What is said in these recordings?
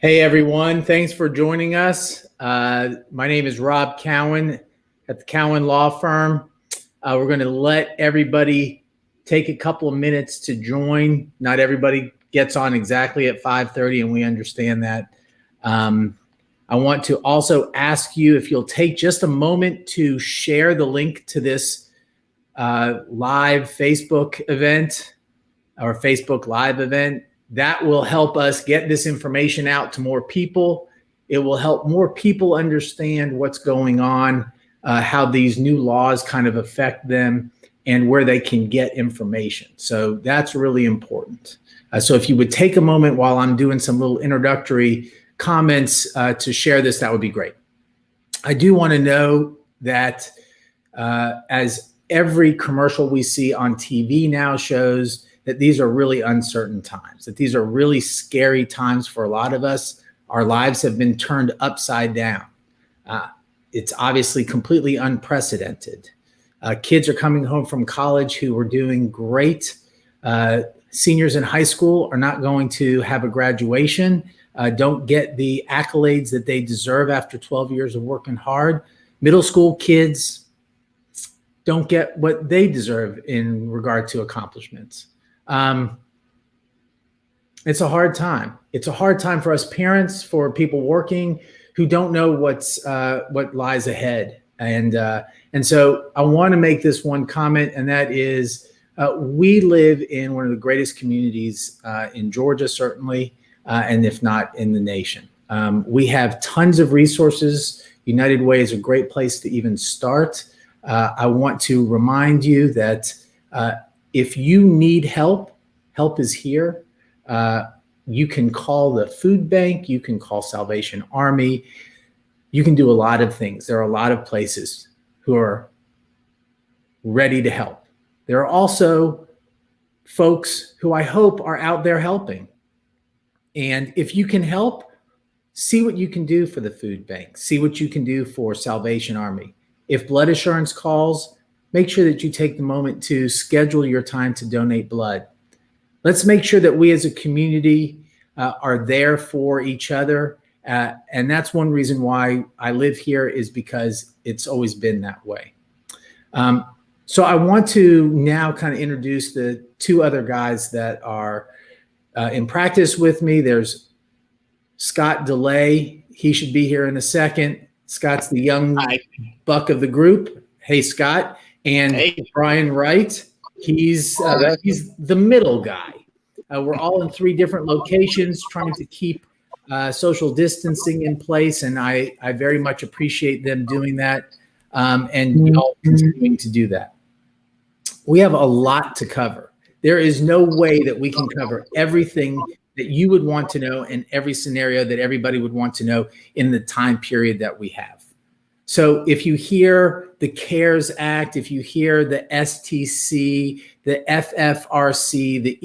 Hey everyone, thanks for joining us. My name is Rob Cowan at the Cowan Law Firm. We're going to let everybody take a couple of minutes to join. Not everybody gets on exactly at 5:30, and we understand that. I want to also ask you if you'll take just a moment to share the link to this live Facebook event or Facebook Live event. That will help us get this information out to more people. It will help more people understand what's going on, how these new laws kind of affect them, and where they can get information. So that's really important. So if you would take a moment while I'm doing some little introductory comments to share this, that would be great. I do want to know that as every commercial we see on TV now shows, that these are really uncertain times, that these are really scary times for a lot of us. Our lives have been turned upside down. It's obviously completely unprecedented. Kids are coming home from college who were doing great. Seniors in high school are not going to have a graduation, don't get the accolades that they deserve after 12 years of working hard. Middle school kids don't get what they deserve in regard to accomplishments. It's a hard time. It's a hard time for us parents, for people working who don't know what lies ahead. And so I want to make this one comment, and that is we live in one of the greatest communities in Georgia, certainly, and if not in the nation. We have tons of resources. United Way is a great place to even start. I want to remind you that if you need help, help is here. You can call the food bank. You can call Salvation Army. You can do a lot of things. There are a lot of places who are ready to help. There are also folks who I hope are out there helping. And if you can help, see what you can do for the food bank. See what you can do for Salvation Army. If Blood Assurance calls, make sure that you take the moment to schedule your time to donate blood. Let's make sure that we as a community are there for each other. And that's one reason why I live here, is because it's always been that way. So I want to now kind of introduce the two other guys that are in practice with me. There's Scott DeLay. He should be here in a second. Scott's the young buck of the group. Hey, Scott. And hey. Brian Wright, he's the middle guy. We're all in 3 different locations trying to keep social distancing in place, and I very much appreciate them doing that, and y'all continuing to do that. We have a lot to cover. There is no way that we can cover everything that you would want to know in every scenario that everybody would want to know in the time period that we have. So if you hear the CARES Act, if you hear the STC, the FFRC, the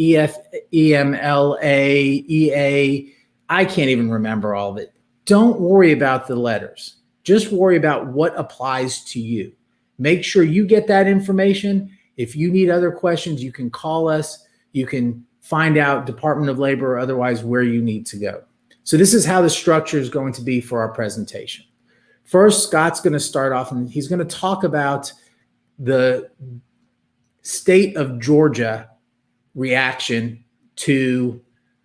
EMLA, EA, I can't even remember all of it. Don't worry about the letters. Just worry about what applies to you. Make sure you get that information. If you need other questions, you can call us. You can find out Department of Labor or otherwise where you need to go. So this is how the structure is going to be for our presentation. First, Scott's going to start off, and he's going to talk about the state of Georgia reaction to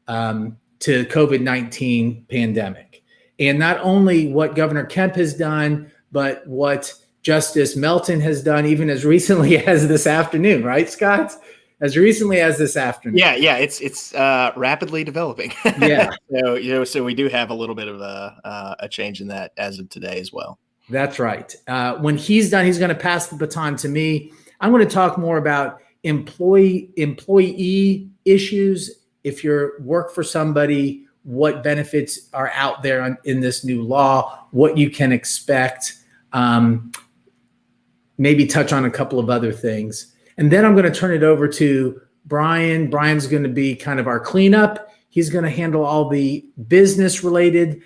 COVID-19 pandemic, and not only what Governor Kemp has done, but what Justice Melton has done, even as recently as this afternoon, right, Scott? As recently as this afternoon. Yeah, it's rapidly developing. Yeah. So we do have a little bit of a change in that as of today as well. That's right. When he's done, he's going to pass the baton to me. I'm going to talk more about employee issues. If you work for somebody, what benefits are out there in this new law, what you can expect, maybe touch on a couple of other things. And then I'm going to turn it over to Brian. Brian's going to be kind of our cleanup. He's going to handle all the business-related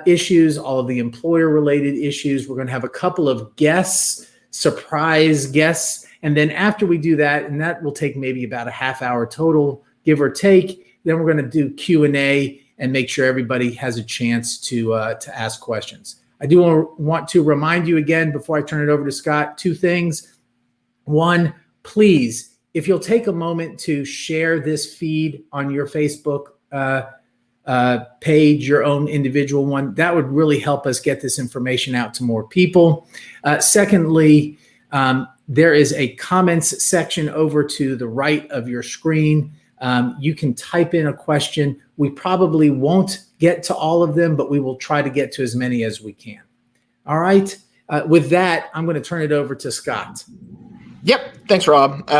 issues, all of the employer-related issues. We're going to have a couple of guests, surprise guests. And then after we do that, and that will take maybe about a half hour total, give or take, then we're going to do Q&A. and make sure everybody has a chance to ask questions. I do want to remind you again before I turn it over to Scott, two things. One, please, if you'll take a moment to share this feed on your Facebook page, your own individual one, that would really help us get this information out to more people. Secondly, there is a comments section over to the right of your screen. You can type in a question. We probably won't get to all of them, but we will try to get to as many as we can. All right. With that, I'm going to turn it over to Scott. Yep. Thanks, Rob.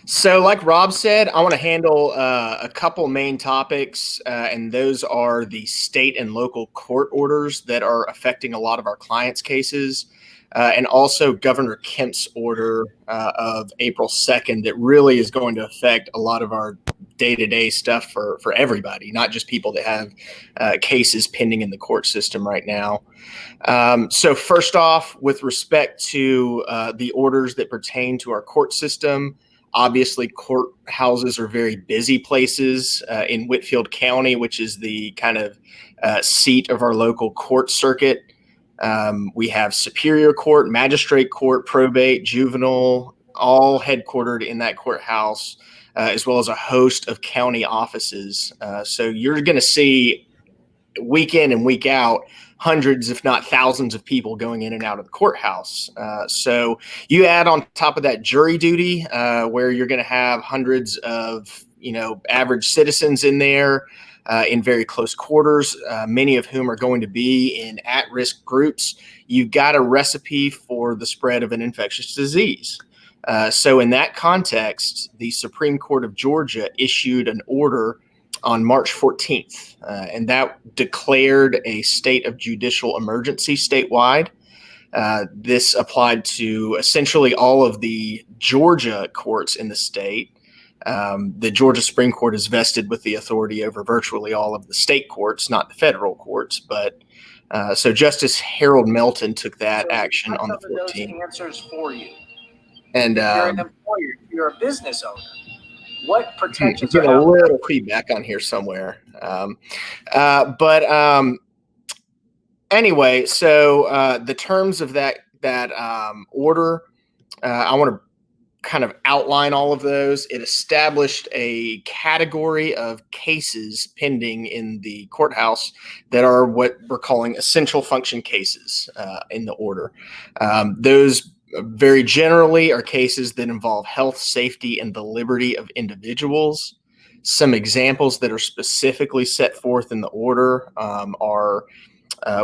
So like Rob said, I want to handle a couple main topics, and those are the state and local court orders that are affecting a lot of our clients' cases, and also Governor Kemp's order of April 2nd that really is going to affect a lot of our day-to-day stuff for everybody, not just people that have cases pending in the court system right now. So first off, with respect to the orders that pertain to our court system, obviously courthouses are very busy places in Whitfield County, which is the kind of seat of our local court circuit. We have Superior Court, Magistrate Court, Probate, Juvenile, all headquartered in that courthouse, as well as a host of county offices. So you're going to see week in and week out hundreds, if not thousands of people going in and out of the courthouse. So you add on top of that jury duty, where you're going to have hundreds of, average citizens in there in very close quarters, many of whom are going to be in at-risk groups. You've got a recipe for the spread of an infectious disease. So in that context, the Supreme Court of Georgia issued an order on March 14th, and that declared a state of judicial emergency statewide. This applied to essentially all of the Georgia courts in the state. The Georgia Supreme Court is vested with the authority over virtually all of the state courts, not the federal courts. But so Justice Harold Melton took that action on the 14th. Those answers for you. And you're an employer, you're a business owner. What protections are a little feedback on here somewhere. Anyway, so the terms of that order, I want to kind of outline all of those. It established a category of cases pending in the courthouse that are what we're calling essential function cases in the order. Those very generally are cases that involve health, safety, and the liberty of individuals. Some examples that are specifically set forth in the order are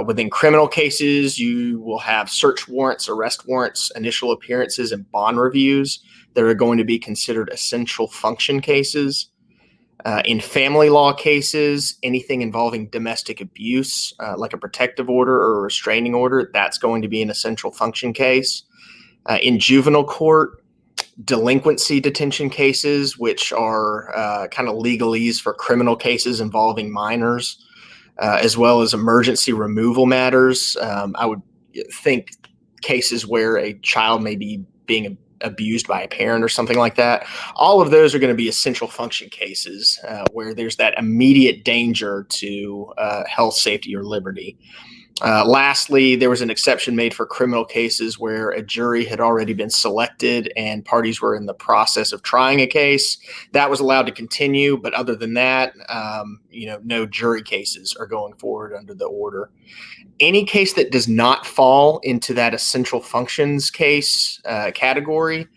within criminal cases, you will have search warrants, arrest warrants, initial appearances, and bond reviews that are going to be considered essential function cases. In family law cases, anything involving domestic abuse, like a protective order or a restraining order, that's going to be an essential function case. In juvenile court, delinquency detention cases, which are kind of legalese for criminal cases involving minors, as well as emergency removal matters. I would think cases where a child may be being abused by a parent or something like that. All of those are going to be essential function cases where there's that immediate danger to health, safety, or liberty. Lastly, there was an exception made for criminal cases where a jury had already been selected and parties were in the process of trying a case. That was allowed to continue, but other than that, no jury cases are going forward under the order. Any case that does not fall into that essential functions case category,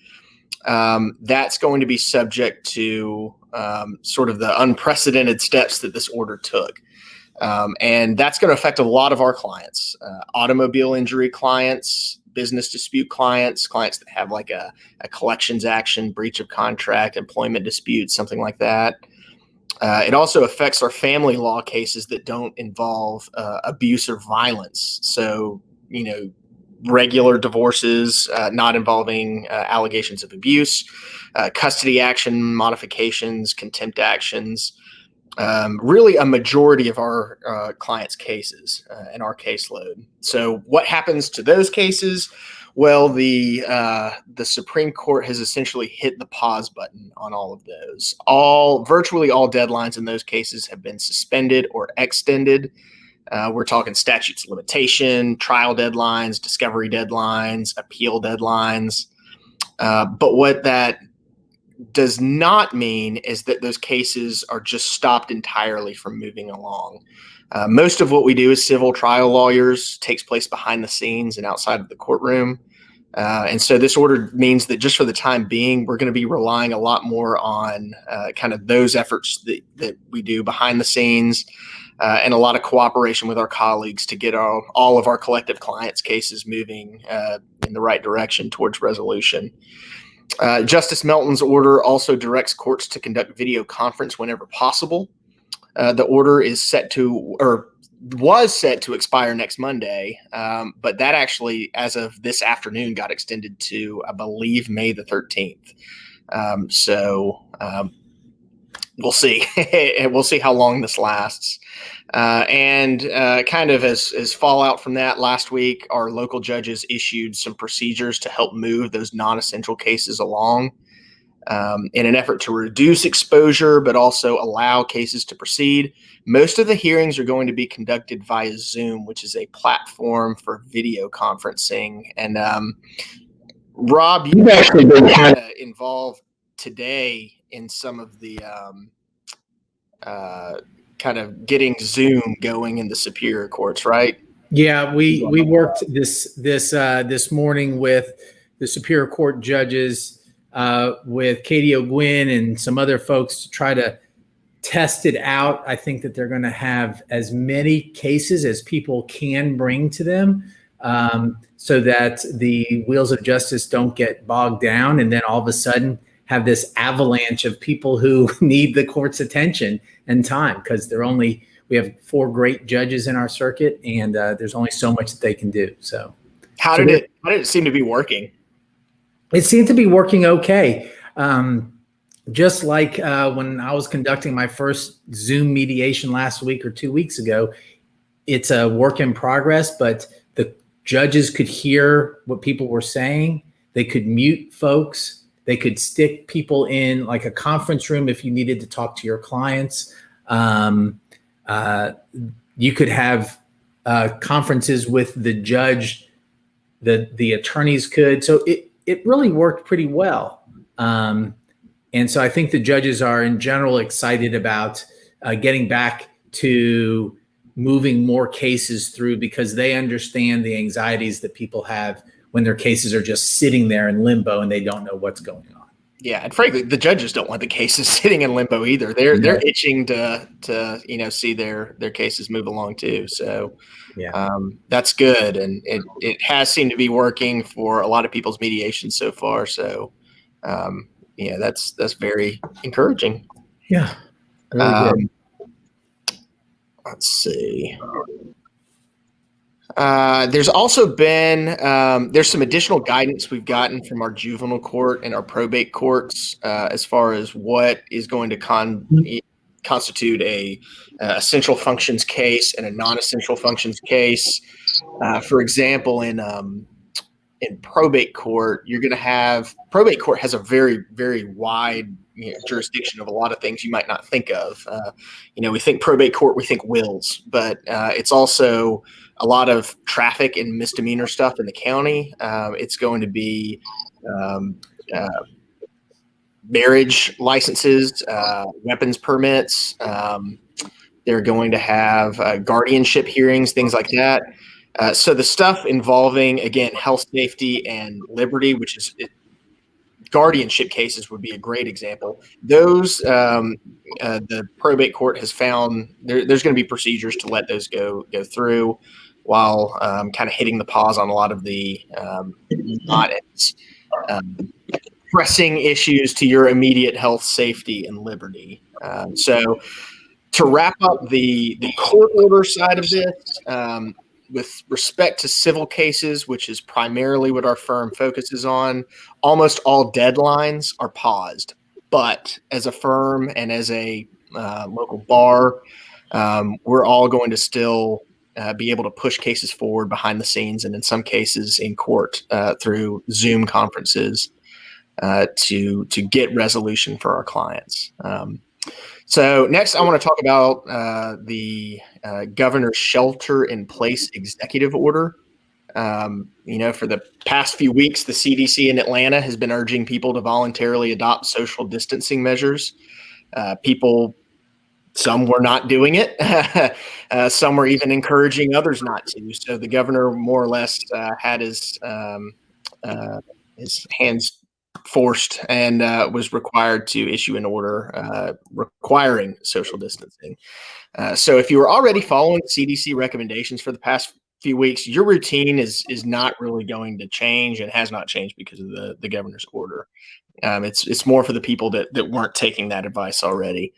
that's going to be subject to sort of the unprecedented steps that this order took. And that's going to affect a lot of our clients, automobile injury clients, business dispute clients, clients that have like a collections action, breach of contract, employment dispute, something like that. It also affects our family law cases that don't involve abuse or violence. So, regular divorces, not involving allegations of abuse, custody action modifications, contempt actions. Really a majority of our clients' cases and our caseload. So what happens to those cases? Well, the Supreme Court has essentially hit the pause button on all of those. Virtually all deadlines in those cases have been suspended or extended. We're talking statutes of limitation, trial deadlines, discovery deadlines, appeal deadlines. But what that does not mean is that those cases are just stopped entirely from moving along. Most of what we do as civil trial lawyers takes place behind the scenes and outside of the courtroom. And so this order means that just for the time being, we're going to be relying a lot more on kind of those efforts that we do behind the scenes and a lot of cooperation with our colleagues to get all of our collective clients' cases moving in the right direction towards resolution. Justice Melton's order also directs courts to conduct video conference whenever possible. The order was set to expire next Monday, but that actually, as of this afternoon, got extended to, I believe, May the 13th. We'll see. We'll see how long this lasts. And kind of as fallout from that, last week, our local judges issued some procedures to help move those non-essential cases along in an effort to reduce exposure, but also allow cases to proceed. Most of the hearings are going to be conducted via Zoom, which is a platform for video conferencing. And Rob, you've actually been kind of involved today in some of the kind of getting Zoom going in the superior courts, right? Yeah, we worked this morning with the Superior Court judges, with Katie O'Gwyn and some other folks to try to test it out. I think that they're going to have as many cases as people can bring to them, so that the wheels of justice don't get bogged down, and then all of a sudden have this avalanche of people who need the court's attention and time, because we have 4 great judges in our circuit, and there's only so much that they can do. So how did it seem to be working? It seemed to be working okay. Just like when I was conducting my first Zoom mediation last week or 2 weeks ago, it's a work in progress, but the judges could hear what people were saying. They could mute folks. They could stick people in like a conference room if you needed to talk to your clients. You could have conferences with the judge, the attorneys could. So it really worked pretty well. And so I think the judges are in general excited about getting back to moving more cases through, because they understand the anxieties that people have when their cases are just sitting there in limbo and they don't know what's going on. Yeah, and frankly, the judges don't want the cases sitting in limbo either. They're itching to see their cases move along too. So that's good, and it has seemed to be working for a lot of people's mediation so far. So that's very encouraging. Yeah. Really good. Let's see. There's also been there's some additional guidance we've gotten from our juvenile court and our probate courts as far as what is going to constitute a essential functions case and a non-essential functions case. For example, in probate court, you're going to have probate court has a very, very wide jurisdiction of a lot of things you might not think of. We think probate court, we think wills, but it's also a lot of traffic and misdemeanor stuff in the county. It's going to be marriage licenses, weapons permits. They're going to have guardianship hearings, things like that. So the stuff involving, again, health, safety, and liberty, which is guardianship cases would be a great example. Those, the probate court has found there's going to be procedures to let those go through, while kind of hitting the pause on a lot of the not as pressing issues to your immediate health, safety, and liberty. So to wrap up the court order side of this, with respect to civil cases, which is primarily what our firm focuses on, almost all deadlines are paused. But as a firm and as a local bar, we're all going to still be able to push cases forward behind the scenes, and in some cases in court through Zoom conferences to get resolution for our clients. So next, I want to talk about the governor's shelter-in-place executive order. For the past few weeks, the CDC in Atlanta has been urging people to voluntarily adopt social distancing measures. Some were not doing it. Some were even encouraging others not to. So the governor more or less had his hands forced and was required to issue an order requiring social distancing. So if you were already following CDC recommendations for the past few weeks, your routine is not really going to change and has not changed because of the governor's order. It's more for the people that weren't taking that advice already.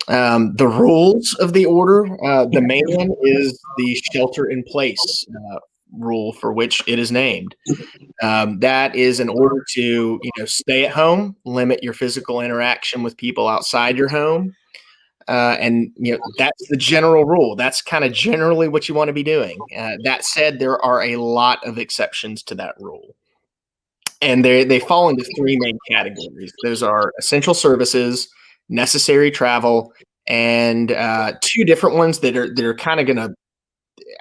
The rules of the order, the main one is the shelter in place rule for which it is named. That is an order to, stay at home, limit your physical interaction with people outside your home. And that's the general rule. That's kind of generally what you want to be doing. That said, there are a lot of exceptions to that rule. And they fall into three main categories. Those are essential services, necessary travel, and two different ones that are kind of going to,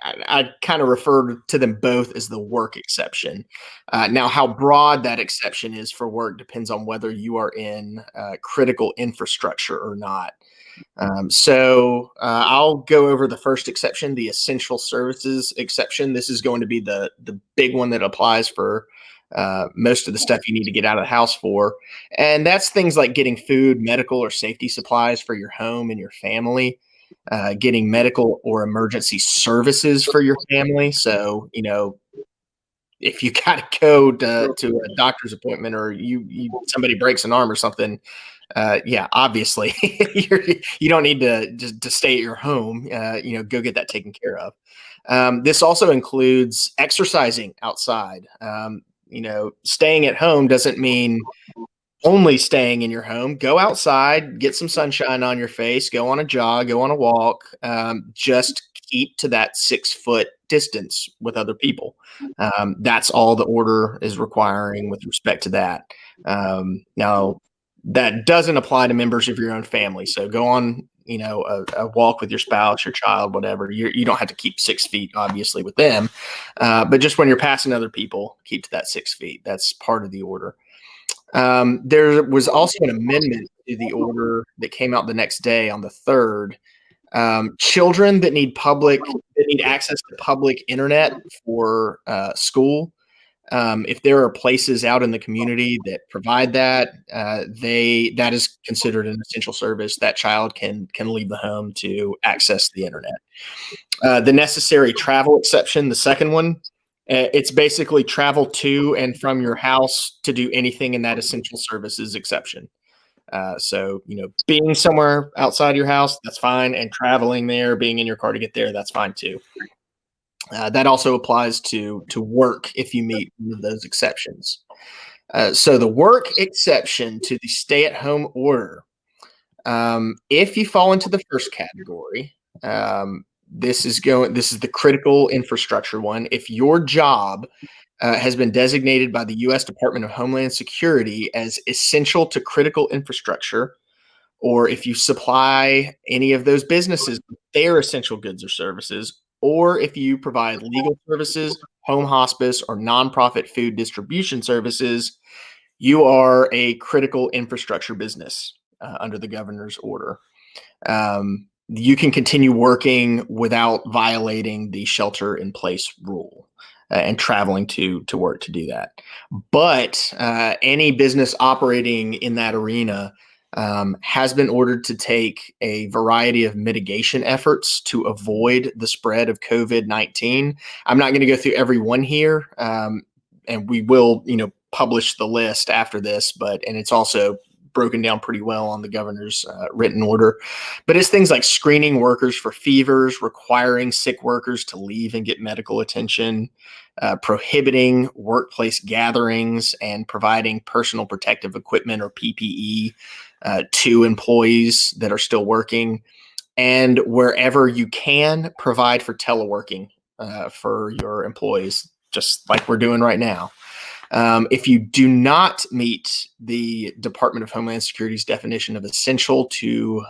I kind of refer to them both as the work exception. Now, how broad that exception is for work depends on whether you are in critical infrastructure or not. So I'll go over the first exception, the essential services exception. This is going to be the big one that applies for most of the stuff you need to get out of the house for. And that's things like getting food, medical, or safety supplies for your home and your family, getting medical or emergency services for your family. So, if you got to go to a doctor's appointment or somebody breaks an arm or something, obviously you don't need to stay at your home. Go get that taken care of. This also includes exercising outside. Staying at home doesn't mean only staying in your home. Go outside, get some sunshine on your face, go on a jog, go on a walk. Just keep to that 6-foot distance with other people. That's all the order is requiring with respect to that. Now, that doesn't apply to members of your own family. So go on, a walk with your spouse, your child, whatever. You don't have to keep 6 feet, obviously, with them. But just when you're passing other people, keep to that 6 feet. That's part of the order. There was also an amendment to the order that came out the next day on the 3rd. Children that need access to public internet for school. If there are places out in the community that provide that, that is considered an essential service. That child can leave the home to access the internet. The necessary travel exception, the second one, it's basically travel to and from your house to do anything in that essential services exception. So, being somewhere outside your house, that's fine. And traveling there, being in your car to get there, that's fine too. That also applies to work if you meet one of those exceptions. So the work exception to the stay-at-home order, if you fall into the first category, this is the critical infrastructure one. If your job has been designated by the U.S. Department of Homeland Security as essential to critical infrastructure, or if you supply any of those businesses with their essential goods or services, or if you provide legal services, home hospice, or nonprofit food distribution services, you are a critical infrastructure business under the governor's order. You can continue working without violating the shelter-in-place rule and traveling to work to do that. But any business operating in that arena has been ordered to take a variety of mitigation efforts to avoid the spread of COVID-19. I'm not going to go through every one here, and we will, publish the list after this, and it's also broken down pretty well on the governor's written order. But it's things like screening workers for fevers, requiring sick workers to leave and get medical attention, prohibiting workplace gatherings, and providing personal protective equipment or PPE to employees that are still working, and wherever you can, provide for teleworking for your employees, just like we're doing right now. If you do not meet the Department of Homeland Security's definition of essential to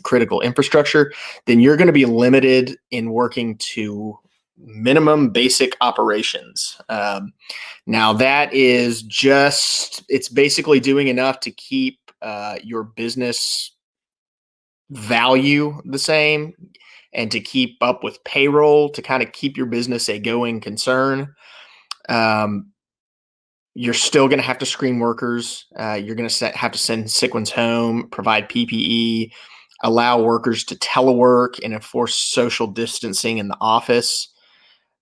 critical infrastructure, then you're going to be limited in working to minimum basic operations. Now that is it's basically doing enough to keep your business value the same and to keep up with payroll, to kind of keep your business a going concern. You're still going to have to screen workers. You're going to have to send sick ones home, provide PPE, allow workers to telework, and enforce social distancing in the office.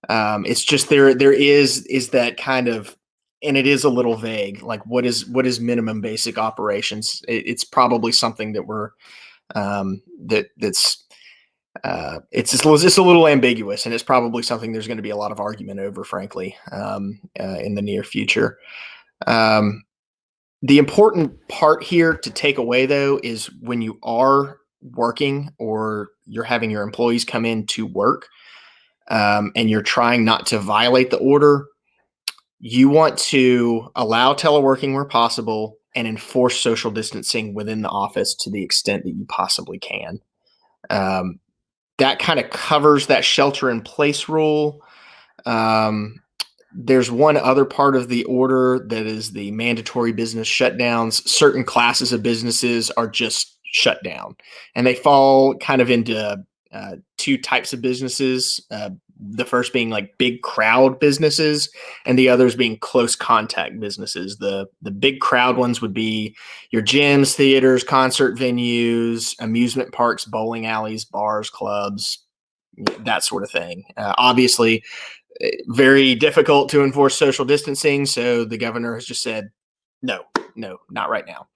It's just there is that kind of, and it is a little vague. Like what is minimum basic operations? It's probably something that we're it's just a little ambiguous, and it's probably something there's going to be a lot of argument over, frankly, in the near future. The important part here to take away, though, is when you are working or you're having your employees come in to work, and you're trying not to violate the order, you want to allow teleworking where possible and enforce social distancing within the office to the extent that you possibly can. That kind of covers that shelter in place rule. There's one other part of the order that is the mandatory business shutdowns. Certain classes of businesses are just shut down, and they fall kind of into two types of businesses. The first being like big crowd businesses, and the others being close contact businesses. The big crowd ones would be your gyms, theaters, concert venues, amusement parks, bowling alleys, bars, clubs, that sort of thing. Obviously, very difficult to enforce social distancing, so the governor has just said, no, not right now.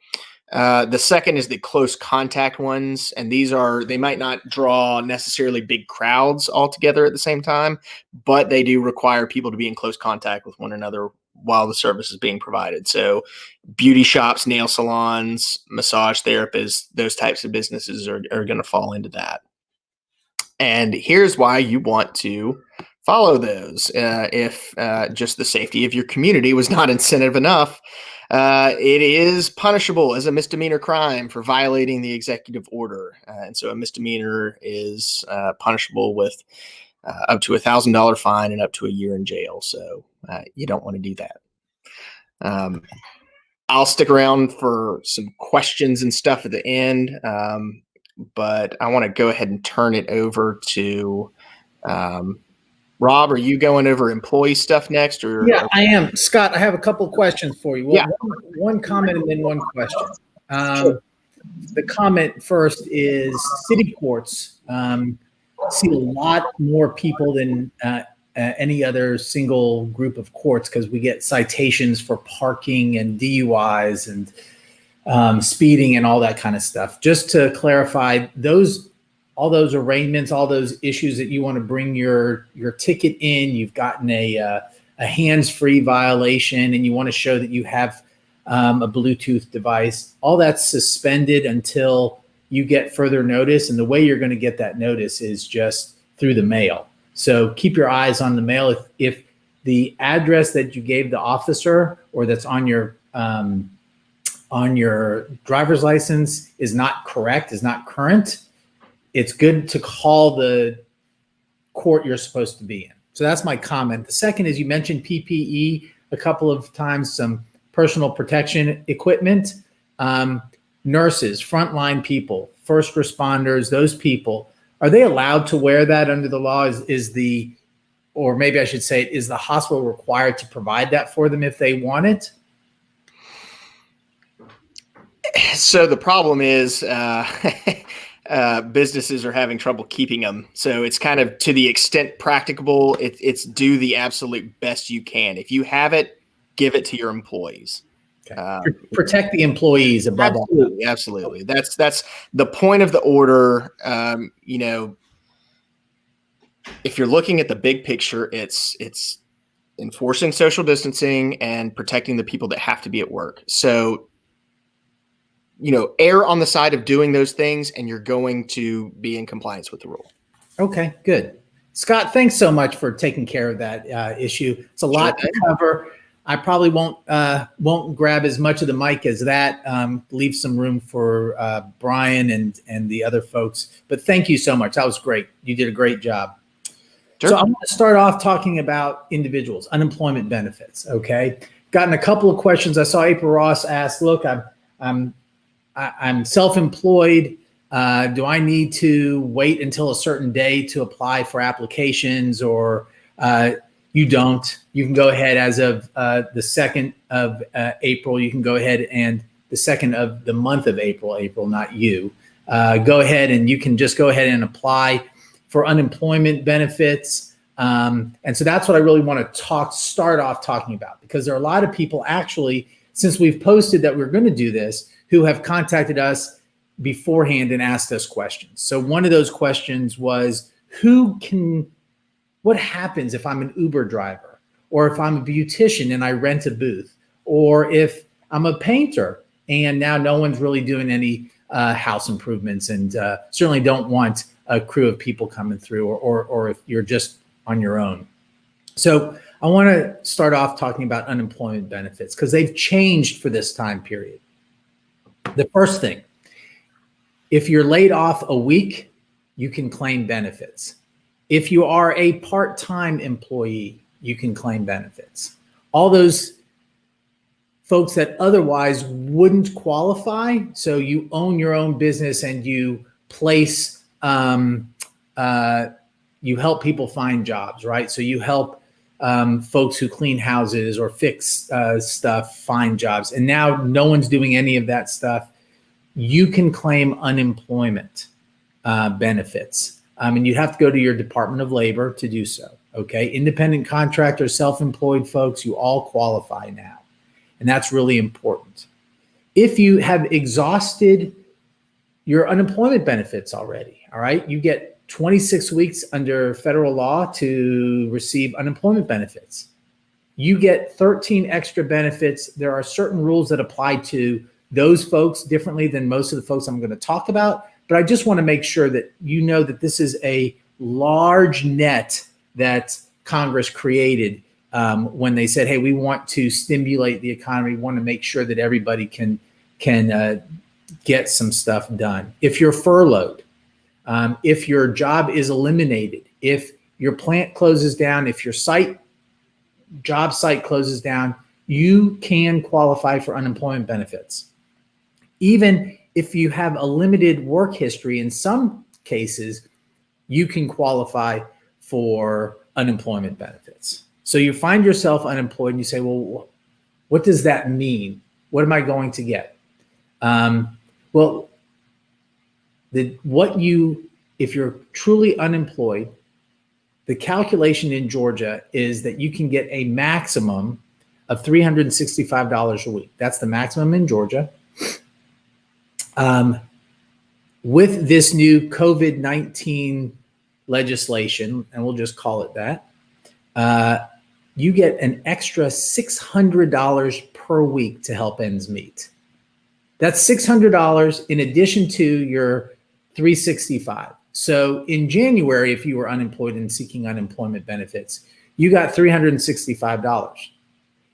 The second is the close contact ones, and they might not draw necessarily big crowds all together at the same time, but they do require people to be in close contact with one another while the service is being provided. So beauty shops, nail salons, massage therapists, those types of businesses are going to fall into that. And here's why you want to follow those. If just the safety of your community was not incentive enough, it is punishable as a misdemeanor crime for violating the executive order. And so a misdemeanor is punishable with up to $1,000 fine and up to a year in jail. So you don't want to do that. I'll stick around for some questions and stuff at the end, but I want to go ahead and turn it over to Rob. Are you going over employee stuff next? Or yeah, I am. Scott, I have a couple of questions for you. Well, yeah. One comment and then one question. Sure. The comment first is city courts see a lot more people than any other single group of courts because we get citations for parking and DUIs and speeding and all that kind of stuff. Just to clarify, all those arraignments, all those issues that you want to bring your ticket in, you've gotten a hands-free violation and you want to show that you have a Bluetooth device, all that's suspended until you get further notice. And the way you're going to get that notice is just through the mail. So keep your eyes on the mail. If the address that you gave the officer or that's on your driver's license is not correct, is not current, it's good to call the court you're supposed to be in. So that's my comment. The second is you mentioned PPE a couple of times, some personal protection equipment. Nurses, frontline people, first responders, those people, are they allowed to wear that under the law? Or maybe I should say, is the hospital required to provide that for them if they want it? So the problem is businesses are having trouble keeping them. So it's kind of, to the extent practicable, it's do the absolute best you can. If you have it, give it to your employees. Okay. Protect the employees above all. Absolutely. That's the point of the order. If you're looking at the big picture, it's enforcing social distancing and protecting the people that have to be at work. So err on the side of doing those things, and you're going to be in compliance with the rule. Okay, good. Scott, thanks so much for taking care of that issue. It's a lot to cover. I probably won't grab as much of the mic as that. Leave some room for Brian and the other folks. But thank you so much. That was great. You did a great job. Sure. So I want to start off talking about individuals, unemployment benefits. Okay, gotten a couple of questions. I saw April Ross ask, "Look, I'm self-employed. Do I need to wait until a certain day to apply for applications, or you don't? You can go ahead as of the 2nd of April. You can go ahead and the 2nd of the month of April, not you. Go ahead and you can just go ahead and apply for unemployment benefits. And so that's what I really want to start off talking about, because there are a lot of people actually, since we've posted that we're going to do this, who have contacted us beforehand and asked us questions. So one of those questions was, what happens if I'm an Uber driver, or if I'm a beautician and I rent a booth, or if I'm a painter and now no one's really doing any house improvements, and certainly don't want a crew of people coming through, or if you're just on your own. So I want to start off talking about unemployment benefits, because they've changed for this time period. The first thing, if you're laid off a week, you can claim benefits. If you are a part-time employee, you can claim benefits. All those folks that otherwise wouldn't qualify, so you own your own business and you place, you help people find jobs, right? So you help folks who clean houses or fix stuff find jobs, and now no one's doing any of that stuff. You can claim unemployment benefits. And you have to go to your Department of Labor to do so. Okay, independent contractors, self-employed folks, you all qualify now. And that's really important. If you have exhausted your unemployment benefits already, all right, you get 26 weeks under federal law to receive unemployment benefits. You get 13 extra benefits. There are certain rules that apply to those folks differently than most of the folks I'm going to talk about. But I just want to make sure that you know that this is a large net that Congress created when they said, hey, we want to stimulate the economy. We want to make sure that everybody can get some stuff done. If you're furloughed, if your job is eliminated, if your plant closes down, if your job site closes down, you can qualify for unemployment benefits. Even if you have a limited work history, in some cases, you can qualify for unemployment benefits. So you find yourself unemployed and you say, well, what does that mean? What am I going to get? If you're truly unemployed, the calculation in Georgia is that you can get a maximum of $365 a week. That's the maximum in Georgia. With this new COVID-19 legislation, and we'll just call it that, you get an extra $600 per week to help ends meet. That's $600 in addition to your $365. So in January, if you were unemployed and seeking unemployment benefits, you got $365.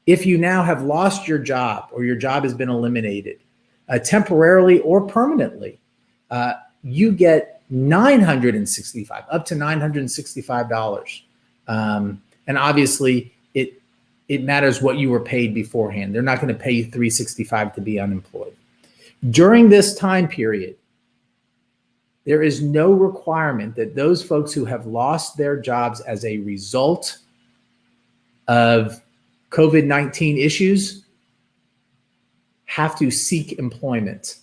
If you now have lost your job, or your job has been eliminated, temporarily or permanently, you get $965, up to $965. And obviously, it matters what you were paid beforehand. They're not going to pay you $365 to be unemployed. During this time period, there is no requirement that those folks who have lost their jobs as a result of COVID-19 issues have to seek employment.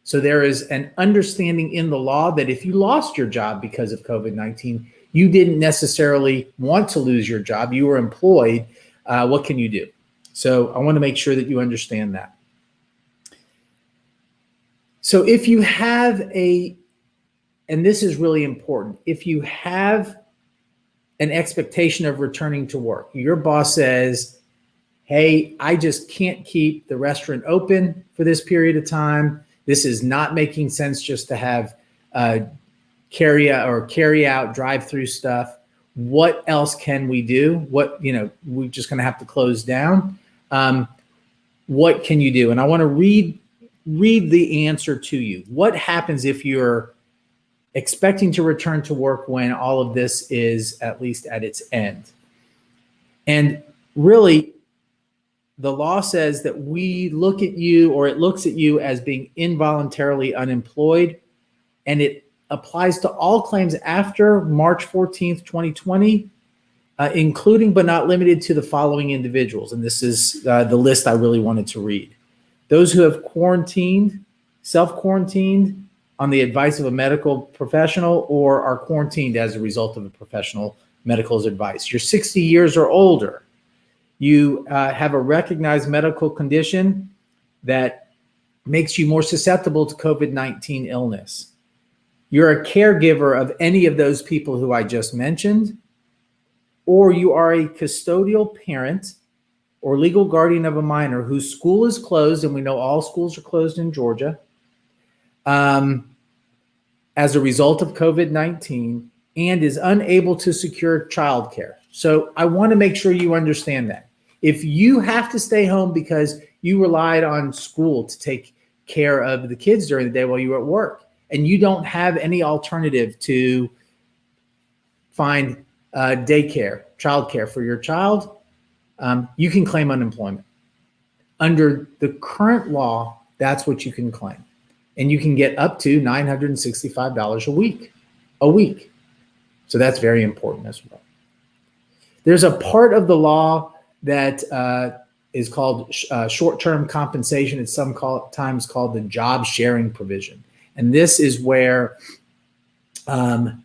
So there is an understanding in the law that if you lost your job because of COVID-19, you didn't necessarily want to lose your job, you were employed, what can you do? So I want to make sure that you understand that. So if you have and this is really important, if you have an expectation of returning to work, your boss says, hey, I just can't keep the restaurant open for this period of time. This is not making sense just to have carry out drive-through stuff. What else can we do? We're just going to have to close down. What can you do? And I want to read the answer to you. What happens if you're expecting to return to work when all of this is at least at its end? And really, the law says that we look at you, or it looks at you as being involuntarily unemployed, and it applies to all claims after March 14th, 2020, including but not limited to the following individuals. And this is the list I really wanted to read. Those who have self-quarantined on the advice of a medical professional, or are quarantined as a result of a professional medical's advice. You're 60 years or older. You have a recognized medical condition that makes you more susceptible to COVID-19 illness. You're a caregiver of any of those people who I just mentioned, or you are a custodial parent or legal guardian of a minor whose school is closed, and we know all schools are closed in Georgia, as a result of COVID-19, and is unable to secure childcare. So I want to make sure you understand that. If you have to stay home because you relied on school to take care of the kids during the day while you were at work, and you don't have any alternative to find daycare, childcare for your child, you can claim unemployment. Under the current law, that's what you can claim. And you can get up to $965 a week. So that's very important as well. There's a part of the law that is called short-term compensation. It's sometimes called the job sharing provision. And this is where an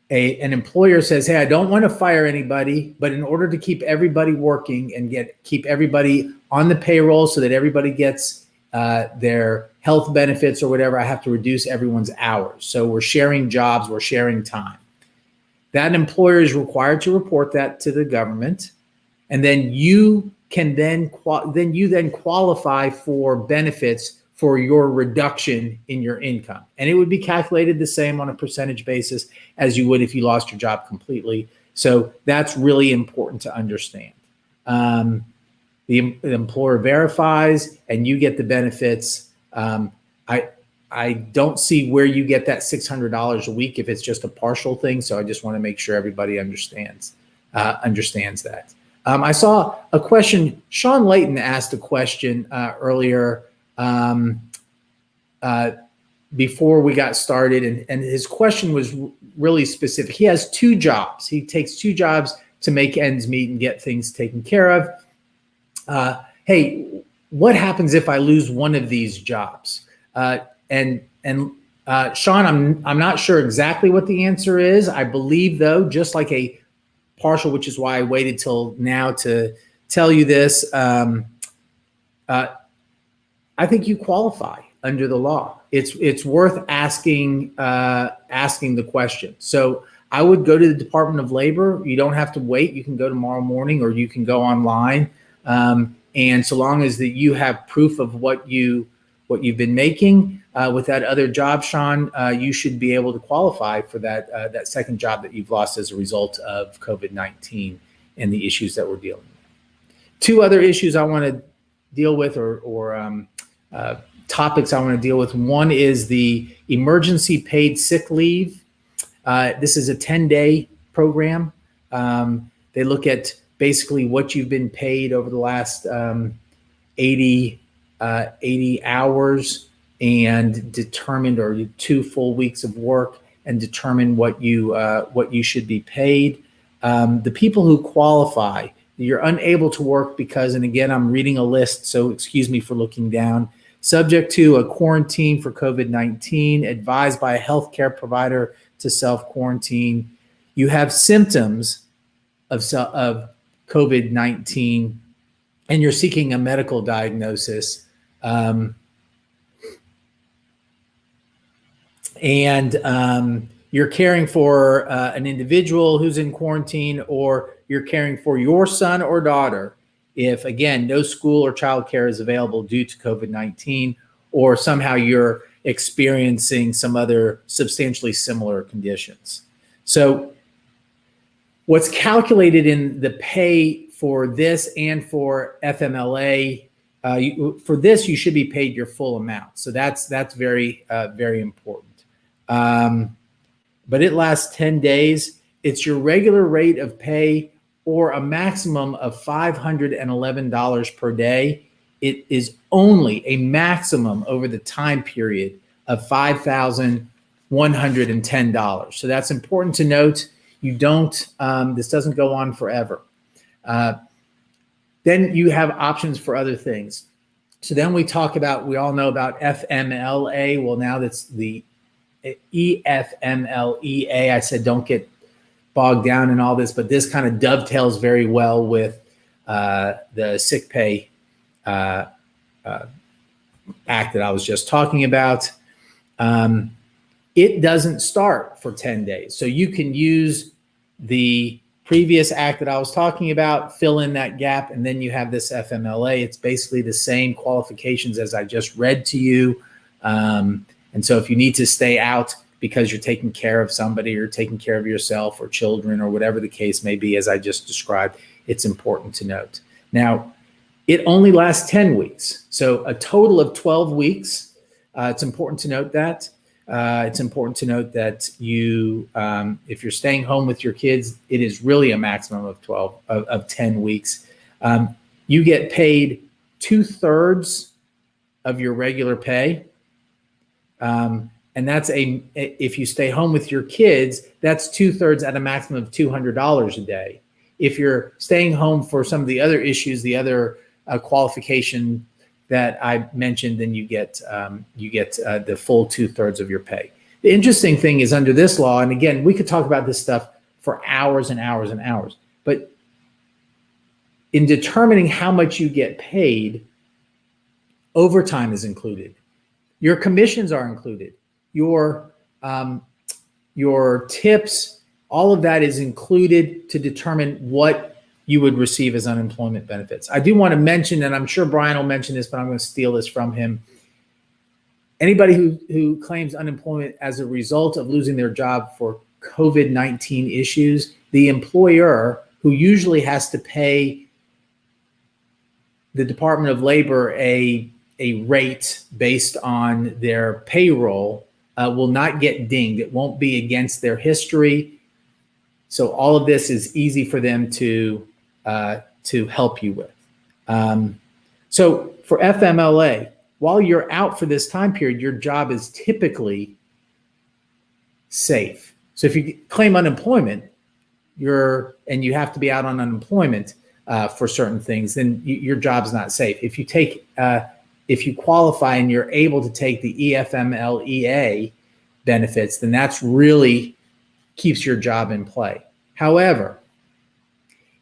employer says, hey, I don't want to fire anybody, but in order to keep everybody working and keep everybody on the payroll so that everybody gets their health benefits or whatever, I have to reduce everyone's hours. So we're sharing jobs, we're sharing time. That employer is required to report that to the government, and then you can then qualify for benefits for your reduction in your income. And it would be calculated the same on a percentage basis as you would if you lost your job completely. So that's really important to understand. The employer verifies and you get the benefits. I don't see where you get that $600 a week if it's just a partial thing. So I just want to make sure everybody understands that. I saw a question. Sean Layton asked a question earlier before we got started, and his question was really specific. He has two jobs. He takes two jobs to make ends meet and get things taken care of. Hey, what happens if I lose one of these jobs? And Sean, I'm not sure exactly what the answer is. I believe, though, just like a partial, which is why I waited till now to tell you this, I think you qualify under the law. It's worth asking the question. So I would go to the Department of Labor. You don't have to wait. You can go tomorrow morning, or you can go online. And so long as that you have proof of what you've been making with that other job, Sean, you should be able to qualify for that second job that you've lost as a result of COVID-19 and the issues that we're dealing with. Two other issues I want to deal with, or topics I want to deal with. One is the emergency paid sick leave. This is a 10-day program. They look at basically what you've been paid over the last 80 hours and determined, or 2 full weeks of work, and determine what you should be paid. The people who qualify, you're unable to work because, and again, I'm reading a list, so excuse me for looking down, subject to a quarantine for COVID-19, advised by a healthcare provider to self-quarantine. You have symptoms of COVID-19 and you're seeking a medical diagnosis. You're caring for an individual who's in quarantine, or you're caring for your son or daughter if, again, no school or childcare is available due to COVID-19, or somehow you're experiencing some other substantially similar conditions. So what's calculated in the pay for this and for FMLA, for this, you should be paid your full amount. So that's very, very important. But it lasts 10 days. It's your regular rate of pay or a maximum of $511 per day. It is only a maximum over the time period of $5,110. So that's important to note. You don't, this doesn't go on forever. Then you have options for other things. So then we talk about, we all know about FMLA. Well, now that's the EFMLEA. I said don't get bogged down in all this, but this kind of dovetails very well with the sick pay act that I was just talking about. It doesn't start for 10 days. So you can use the previous act that I was talking about, fill in that gap, and then you have this FMLA. It's basically the same qualifications as I just read to you. And so if you need to stay out because you're taking care of somebody or taking care of yourself or children or whatever the case may be, as I just described, it's important to note. Now, it only lasts 10 weeks. So a total of 12 weeks. It's important to note that. It's important to note that you, if you're staying home with your kids, it is really a maximum of 10 weeks. You get paid 2/3 of your regular pay. And that's if you stay home with your kids, that's 2/3 at a maximum of $200 a day. If you're staying home for some of the other issues, the other qualification that I mentioned, then you get the full 2/3 of your pay. The interesting thing is under this law, and again, we could talk about this stuff for hours and hours and hours, but in determining how much you get paid, overtime is included. Your commissions are included. Your tips, all of that is included to determine what you would receive as unemployment benefits. I do want to mention, and I'm sure Brian will mention this, but I'm going to steal this from him. Anybody who claims unemployment as a result of losing their job for COVID-19 issues, the employer, who usually has to pay the Department of Labor a rate based on their payroll, will not get dinged. It won't be against their history. So all of this is easy for them to help you with. So for FMLA, while you're out for this time period, your job is typically safe. So if you claim unemployment, and you have to be out on unemployment for certain things, then your job's not safe. If you qualify and you're able to take the EFMLEA benefits, then that's really keeps your job in play. However,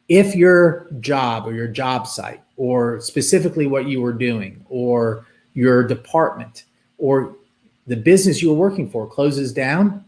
if your job or your job site, or specifically what you were doing, or your department, or the business you were working for closes down,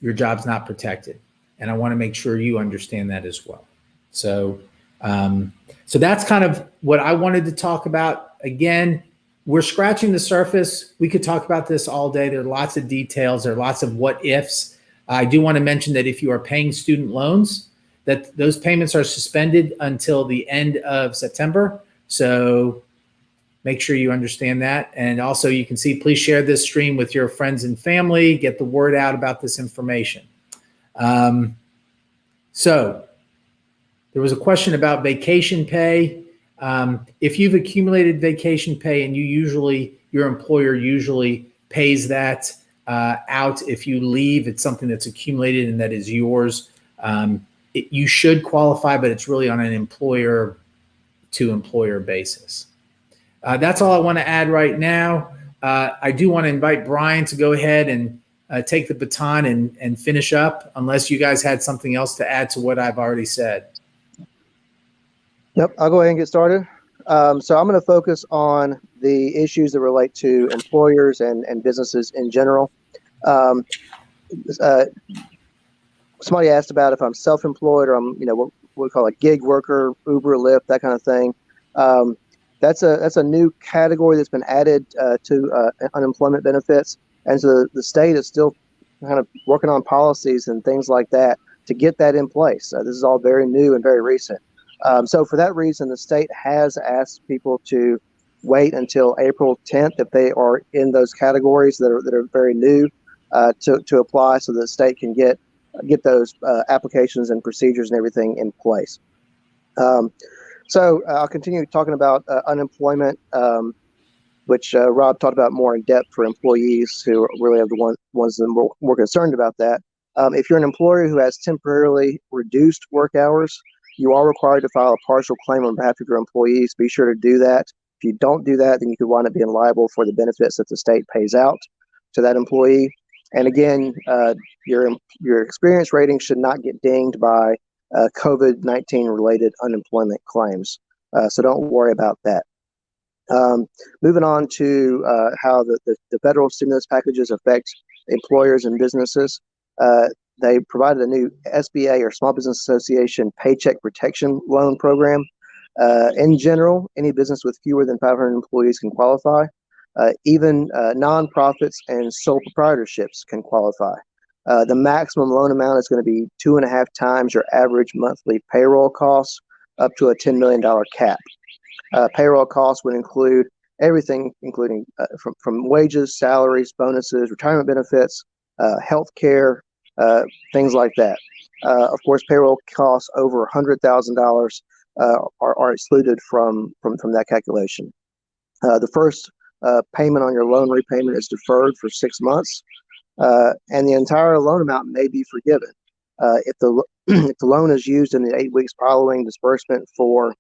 your job's not protected. And I want to make sure you understand that as well. So that's kind of what I wanted to talk about. Again, we're scratching the surface. We could talk about this all day. There are lots of details. There are lots of what ifs. I do want to mention that if you are paying student loans, that those payments are suspended until the end of September. So make sure you understand that. And also you can see, please share this stream with your friends and family, get the word out about this information. So there was a question about vacation pay. If you've accumulated vacation pay and your employer usually pays that out, if you leave, it's something that's accumulated and that is yours. You should qualify, but it's really on an employer to employer basis. That's all I want to add right now. I do want to invite Brian to go ahead and take the baton and finish up, unless you guys had something else to add to what I've already said. Yep, I'll go ahead and get started. So I'm going to focus on the issues that relate to employers and businesses in general. Somebody asked about if I'm self-employed or I'm, what we call a gig worker, Uber, Lyft, that kind of thing. That's a new category that's been added to unemployment benefits, and so the state is still kind of working on policies and things like that to get that in place. This is all very new and very recent. So for that reason, the state has asked people to wait until April 10th if they are in those categories that are very new to apply, so the state can get those applications and procedures and everything in place. So I'll continue talking about unemployment, which Rob talked about more in depth for employees who really are the ones that are more concerned about that. If you're an employer who has temporarily reduced work hours, you are required to file a partial claim on behalf of your employees. Be sure to do that. If you don't do that, then you could wind up being liable for the benefits that the state pays out to that employee. And again, your experience rating should not get dinged by COVID-19 related unemployment claims. So don't worry about that. Moving on to how the federal stimulus packages affect employers and businesses. They provided a new SBA or Small Business Association Paycheck Protection Loan Program. In general, any business with fewer than 500 employees can qualify. Even nonprofits and sole proprietorships can qualify. The maximum loan amount is going to be 2.5 times your average monthly payroll costs, up to a $10 million cap. Payroll costs would include everything, including from wages, salaries, bonuses, retirement benefits, health care, things like that. Of course, payroll costs over $100,000 are excluded from that calculation. The first payment on your loan repayment is deferred for 6 months, and the entire loan amount may be forgiven. If the if the loan is used in the 8 weeks following disbursement for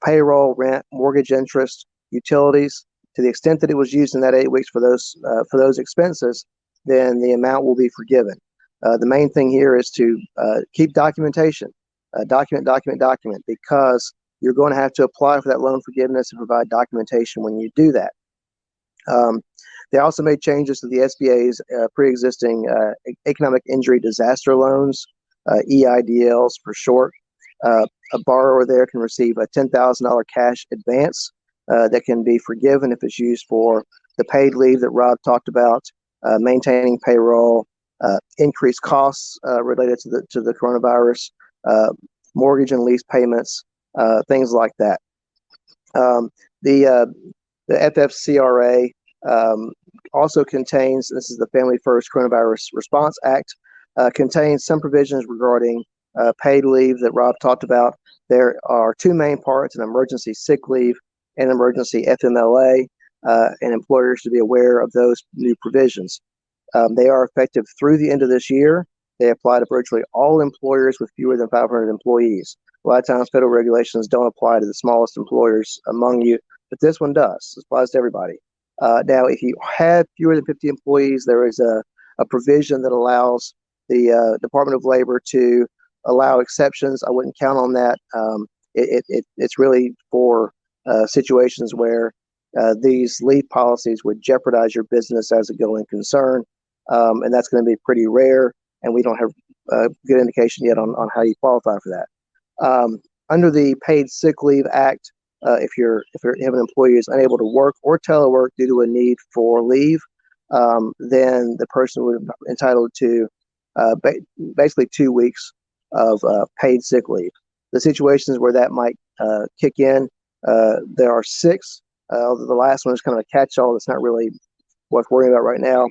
payroll, rent, mortgage interest, utilities, to the extent that it was used in that 8 weeks for those expenses, then the amount will be forgiven. The main thing here is to keep documentation, document, because you're going to have to apply for that loan forgiveness and provide documentation when you do that. They also made changes to the SBA's pre-existing economic injury disaster loans, EIDLs for short. A borrower there can receive a $10,000 cash advance that can be forgiven if it's used for the paid leave that Rob talked about, maintaining payroll, increased costs related to the coronavirus, mortgage and lease payments, things like that. The FFCRA also contains, this is the Family First Coronavirus Response Act, contains some provisions regarding paid leave that Rob talked about. There are two main parts: an emergency sick leave and emergency FMLA, and employers should be aware of those new provisions. They are effective through the end of this year. They apply to virtually all employers with fewer than 500 employees. A lot of times federal regulations don't apply to the smallest employers among you, but this one does. It applies to everybody. Now, if you have fewer than 50 employees, there is a provision that allows the Department of Labor to allow exceptions. I wouldn't count on that. It's really for situations where these leave policies would jeopardize your business as a going concern, and that's going to be pretty rare, and we don't have a good indication yet on how you qualify for that. Under the Paid Sick Leave Act, if you have an employee who is unable to work or telework due to a need for leave, then the person would be entitled to basically 2 weeks of paid sick leave. The situations where that might kick in, there are 6. The last one is kind of a catch-all that's not really worth worrying about right now.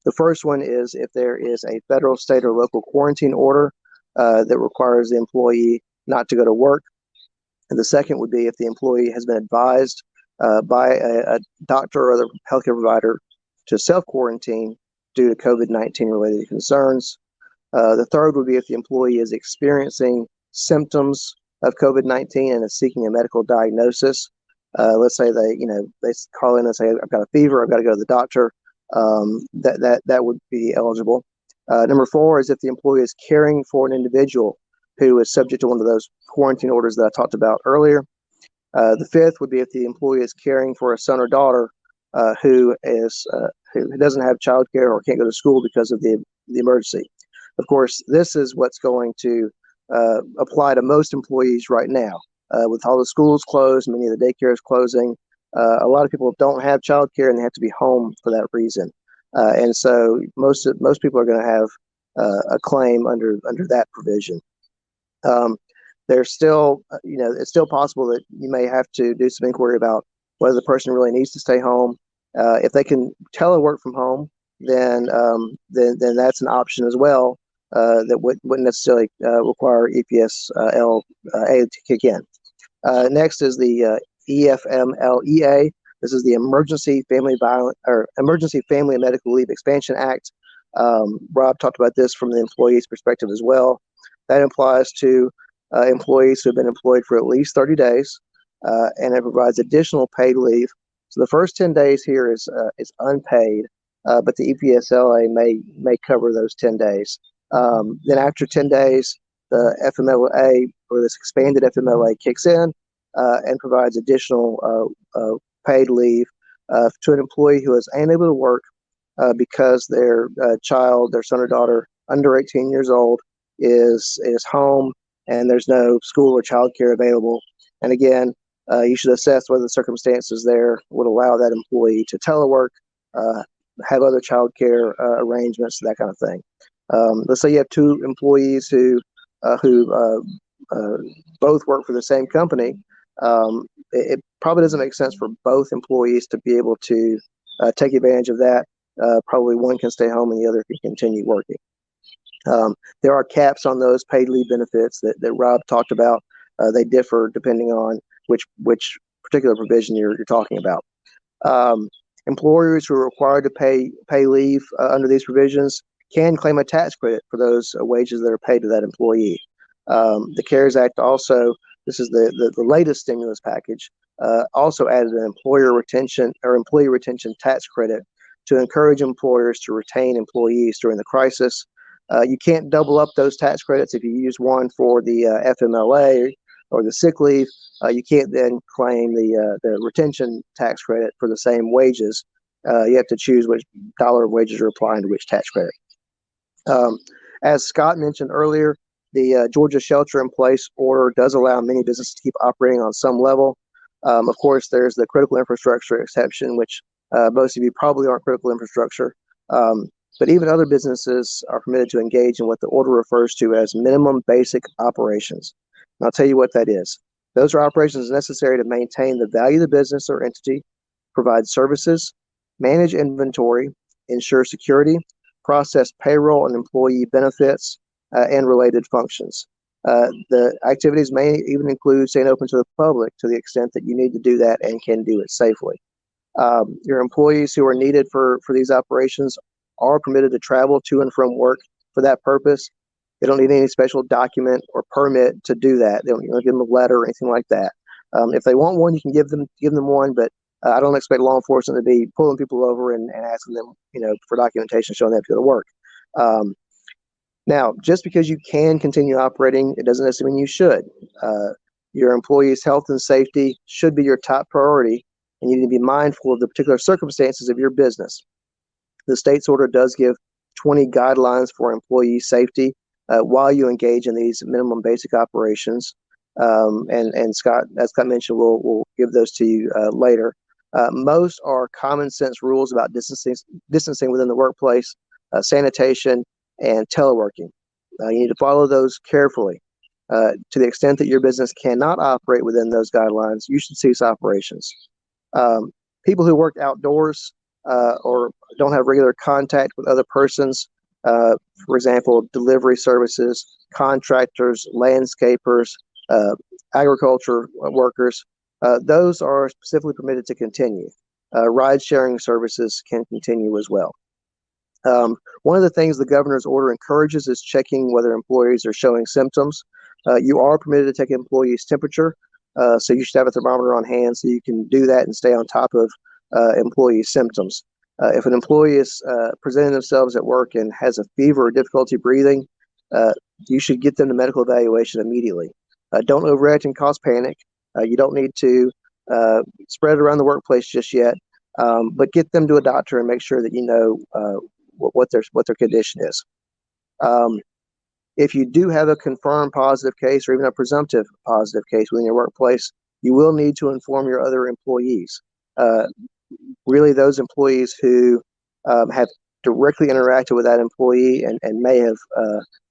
The first one is if there is a federal, state, or local quarantine order that requires the employee not to go to work. And the second would be if the employee has been advised by a doctor or other healthcare provider to self-quarantine due to COVID-19 related concerns. The third would be if the employee is experiencing symptoms of COVID-19 and is seeking a medical diagnosis. Let's say they call in and say, I've got a fever, I've got to go to the doctor. That would be eligible. Number 4 is if the employee is caring for an individual who is subject to one of those quarantine orders that I talked about earlier. The 5th would be if the employee is caring for a son or daughter who doesn't have childcare or can't go to school because of the emergency. Of course, this is what's going to apply to most employees right now. With all the schools closed, many of the daycares closing, a lot of people don't have childcare and they have to be home for that reason. And so most people are going to have a claim under that provision. There's still, it's still possible that you may have to do some inquiry about whether the person really needs to stay home. If they can telework from home, then that's an option as well. That wouldn't necessarily require EPSLA to kick in. Next is the EFMLEA. This is the Emergency Family and Medical Leave Expansion Act. Rob talked about this from the employee's perspective as well. That applies to employees who have been employed for at least 30 days, and it provides additional paid leave. So the first 10 days here is unpaid, but the EPSLA may cover those 10 days. Then after 10 days, the FMLA, or this expanded FMLA, kicks in and provides additional paid leave to an employee who is unable to work because their child, their son or daughter under 18 years old, is home and there's no school or childcare available. And again, you should assess whether the circumstances there would allow that employee to telework, have other childcare arrangements, that kind of thing. Let's say you have two employees who both work for the same company. It probably doesn't make sense for both employees to be able to take advantage of that. Probably one can stay home and the other can continue working. There are caps on those paid leave benefits that Rob talked about. They differ depending on which particular provision you're talking about. Employers who are required to pay leave under these provisions can claim a tax credit for those wages that are paid to that employee. The CARES Act also, this is the latest stimulus package, also added an employee retention tax credit to encourage employers to retain employees during the crisis. You can't double up those tax credits. If you use one for the FMLA or the sick leave, you can't then claim the retention tax credit for the same wages. You have to choose which dollar of wages are applying to which tax credit. As Scott mentioned earlier, the Georgia Shelter-in-Place order does allow many businesses to keep operating on some level. Of course, there's the critical infrastructure exception, which most of you probably aren't critical infrastructure. But even other businesses are permitted to engage in what the order refers to as minimum basic operations. And I'll tell you what that is. Those are operations necessary to maintain the value of the business or entity, provide services, manage inventory, ensure security, process payroll and employee benefits, and related functions. The activities may even include staying open to the public to the extent that you need to do that and can do it safely. Your employees who are needed for these operations are permitted to travel to and from work for that purpose. They don't need any special document or permit to do that. They don't give them a letter or anything like that. If they want one, you can give them one, but I don't expect law enforcement to be pulling people over and asking them, for documentation showing they have to go to work. Now, just because you can continue operating, it doesn't necessarily mean you should. Your employees' health and safety should be your top priority, and you need to be mindful of the particular circumstances of your business. The state's order does give 20 guidelines for employee safety while you engage in these minimum basic operations. And Scott, as Scott mentioned, we'll give those to you later. Most are common sense rules about distancing within the workplace, sanitation, and teleworking. You need to follow those carefully. To the extent that your business cannot operate within those guidelines, you should cease operations. People who work outdoors or don't have regular contact with other persons, for example, delivery services, contractors, landscapers, agriculture workers, those are specifically permitted to continue. Ride-sharing services can continue as well. One of the things the governor's order encourages is checking whether employees are showing symptoms. You are permitted to take an employee's temperature, so you should have a thermometer on hand so you can do that and stay on top of employee symptoms. If an employee is presenting themselves at work and has a fever or difficulty breathing, you should get them to medical evaluation immediately. Don't overreact and cause panic. You don't need to spread it around the workplace just yet, but get them to a doctor and make sure that you know what their condition is. If you do have a confirmed positive case or even a presumptive positive case within your workplace, you will need to inform your other employees. Really, those employees who have directly interacted with that employee and may have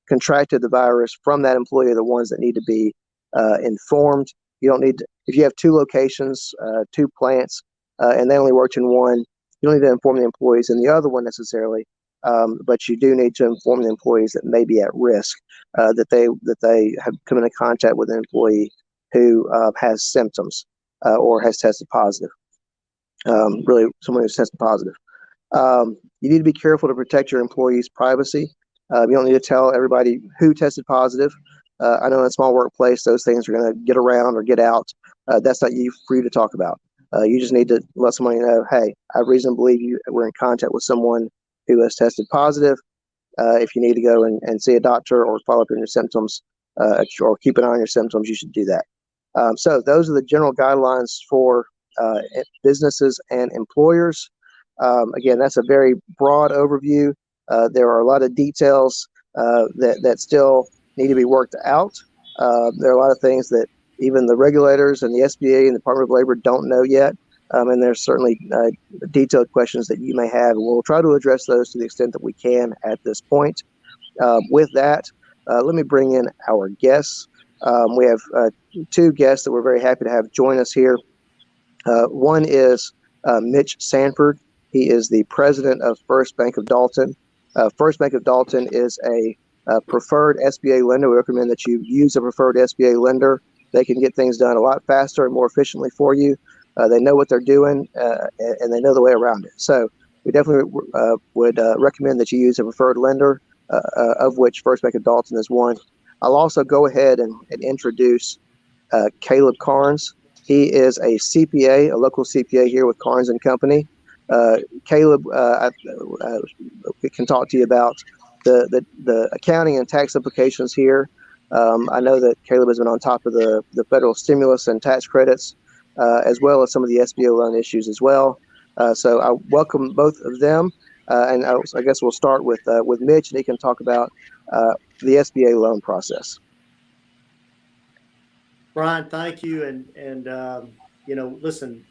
contracted the virus from that employee are the ones that need to be informed. You don't need to, if you have two locations, two plants, and they only worked in one, you don't need to inform the employees in the other one necessarily. But you do need to inform the employees that may be at risk, that they have come into contact with an employee who has symptoms or has tested positive. Really, someone who's tested positive. You need to be careful to protect your employees' privacy. You don't need to tell everybody who tested positive. I know in a small workplace, those things are going to get around or get out. That's not for you to talk about. You just need to let somebody know, hey, I have reason to believe you were in contact with someone who has tested positive. If you need to go and see a doctor or follow up on your symptoms or keep an eye on your symptoms, you should do that. So those are the general guidelines for businesses and employers. Again, that's a very broad overview. There are a lot of details that still need to be worked out. There are a lot of things that even the regulators and the SBA and the Department of Labor don't know yet. And there's certainly detailed questions that you may have, and we'll try to address those to the extent that we can at this point. With that, let me bring in our guests. We have two guests that we're very happy to have join us here. One is Mitch Sanford. He is the president of First Bank of Dalton. First Bank of Dalton is a preferred SBA lender. We recommend that you use a preferred SBA lender. They can get things done a lot faster and more efficiently for you. They know what they're doing, and they know the way around it. So we definitely would recommend that you use a preferred lender, of which First Bank of Dalton is one. I'll also go ahead and introduce Caleb Carnes. He is a CPA, a local CPA here with Carnes and Company. Caleb, we can talk to you about the accounting and tax implications here. I know that Caleb has been on top of the federal stimulus and tax credits, as well as some of the SBA loan issues as well. So I welcome both of them, and I guess we'll start with Mitch, and he can talk about the SBA loan process. Brian, thank you, and listen,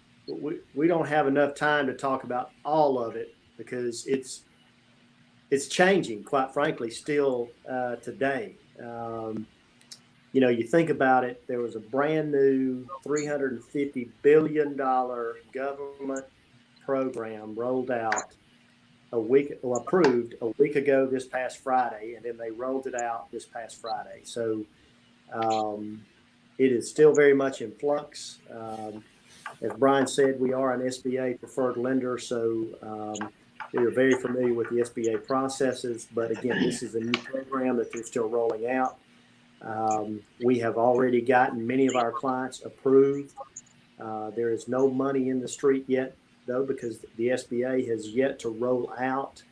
we don't have enough time to talk about all of it because it's changing, quite frankly, still today. You think about it, there was a brand new $350 billion government program rolled out approved a week ago this past Friday, and then they rolled it out this past Friday. So it is still very much in flux. As Brian said, we are an SBA preferred lender, so we are very familiar with the SBA processes. But again, this is a new program that they're still rolling out. We have already gotten many of our clients approved. There is no money in the street yet, though, because the SBA has yet to roll out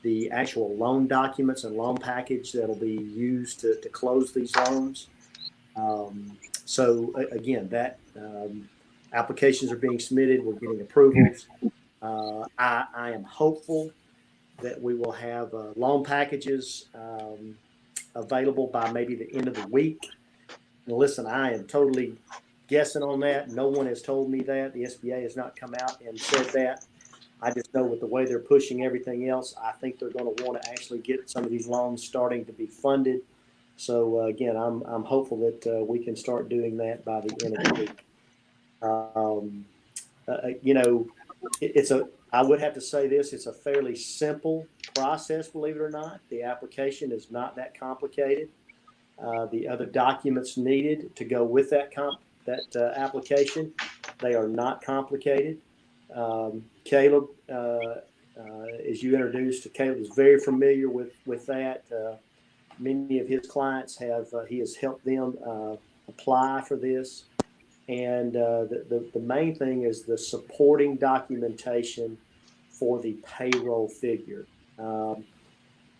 the actual loan documents and loan package that'll be used to close these loans. So again, that applications are being submitted. We're getting approvals. I am hopeful that we will have loan packages available by maybe the end of the week. And listen, I am totally guessing on that. No one has told me that. The SBA has not come out and said that. I just know with the way they're pushing everything else, I think they're going to want to actually get some of these loans starting to be funded. So again, I'm hopeful that we can start doing that by the end of the week. I would have to say this, it's a fairly simple process, believe it or not. The application is not that complicated. The other documents needed to go with that application, they are not complicated. Caleb, as you introduced, Caleb is very familiar with that. Many of his clients he has helped them apply for this. And the main thing is the supporting documentation for the payroll figure.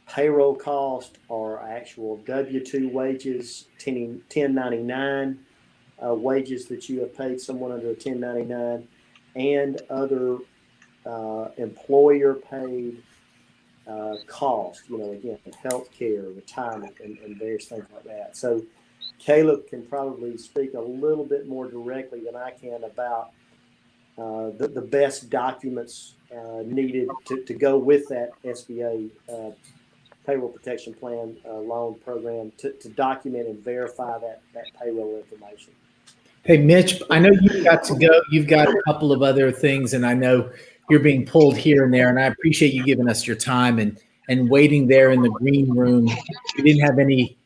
Payroll costs are actual W-2 wages, 1099 wages that you have paid someone under a 1099, and other employer paid cost, again, healthcare, retirement, and various things like that. So Caleb can probably speak a little bit more directly than I can about the best documents needed to go with that SBA payroll protection plan loan program to document and verify that payroll information. Hey, Mitch, I know you've got to go. You've got a couple of other things, and I know you're being pulled here and there, and I appreciate you giving us your time and waiting there in the green room. We didn't have any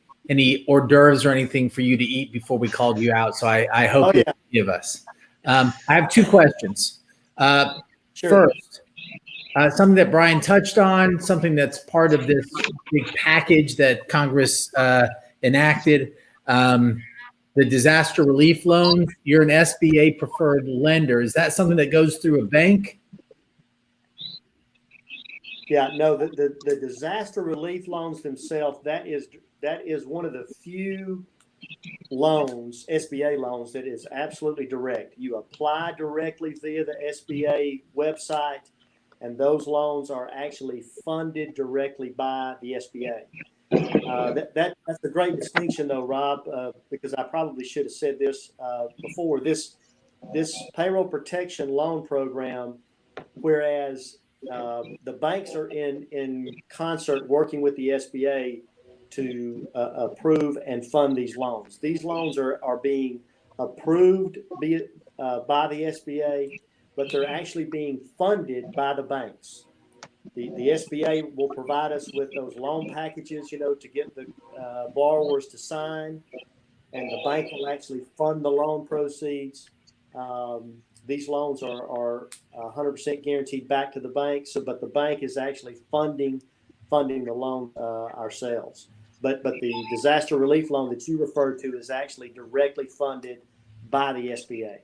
hors d'oeuvres or anything for you to eat before we called you out, so I hope you give us. I have two questions. Sure. First, something that Brian touched on, something that's part of this big package that Congress enacted, the disaster relief loan. You're an SBA preferred lender. Is that something that goes through a bank? Yeah, no, the disaster relief loans themselves, that is one of the few loans, SBA loans, that is absolutely direct. You apply directly via the SBA website, and those loans are actually funded directly by the SBA. That's a great distinction, though, Rob, because I probably should have said this before. This payroll protection loan program, whereas the banks are in concert working with the SBA to approve and fund these loans. These loans are being approved by the SBA, but they're actually being funded by the banks. The SBA will provide us with those loan packages, to get the borrowers to sign, and the bank will actually fund the loan proceeds. These loans are 100% guaranteed back to the bank. But the bank is actually funding the loan ourselves. But the disaster relief loan that you referred to is actually directly funded by the SBA.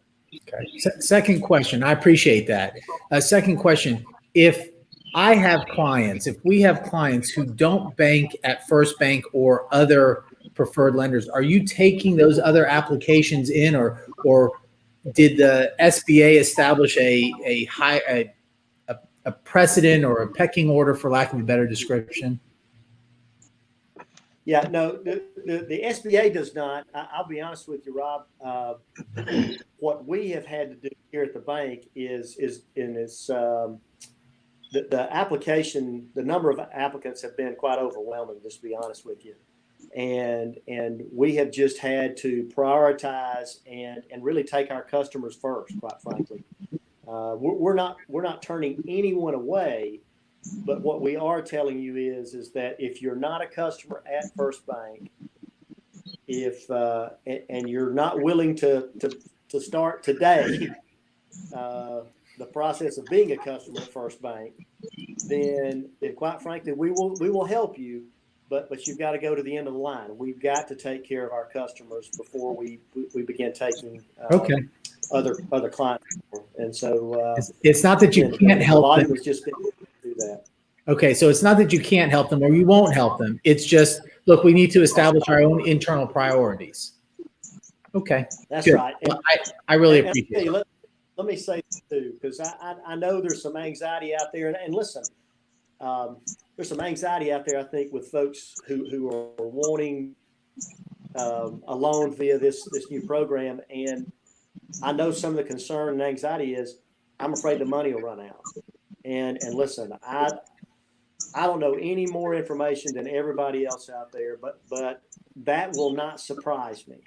Okay. Second question. I appreciate that. Second question. If we have clients who don't bank at First Bank or other preferred lenders, are you taking those other applications in, or did the SBA establish a precedent or a pecking order, for lack of a better description? Yeah, no, the SBA does not. I'll be honest with you, Rob. What we have had to do here at the bank is the application. The number of applicants have been quite overwhelming, just to be honest with you, and we have just had to prioritize and really take our customers first. Quite frankly, we're not turning anyone away. But what we are telling you is that if you're not a customer at First Bank, and you're not willing to start today the process of being a customer at First Bank, then quite frankly we will help you, but you've got to go to the end of the line. We've got to take care of our customers before we begin taking other clients. And so it's not that you can't help them. That. Okay, so it's not that you can't help them or you won't help them. It's just, look, we need to establish our own internal priorities. Okay, that's good. right. Well, I really appreciate it. Let me say this too, because I know there's some anxiety out there, and listen, there's some anxiety out there, I think, with folks who are wanting a loan via this new program, and I know some of the concern and anxiety is, I'm afraid the money will run out. And listen, I don't know any more information than everybody else out there, but that will not surprise me.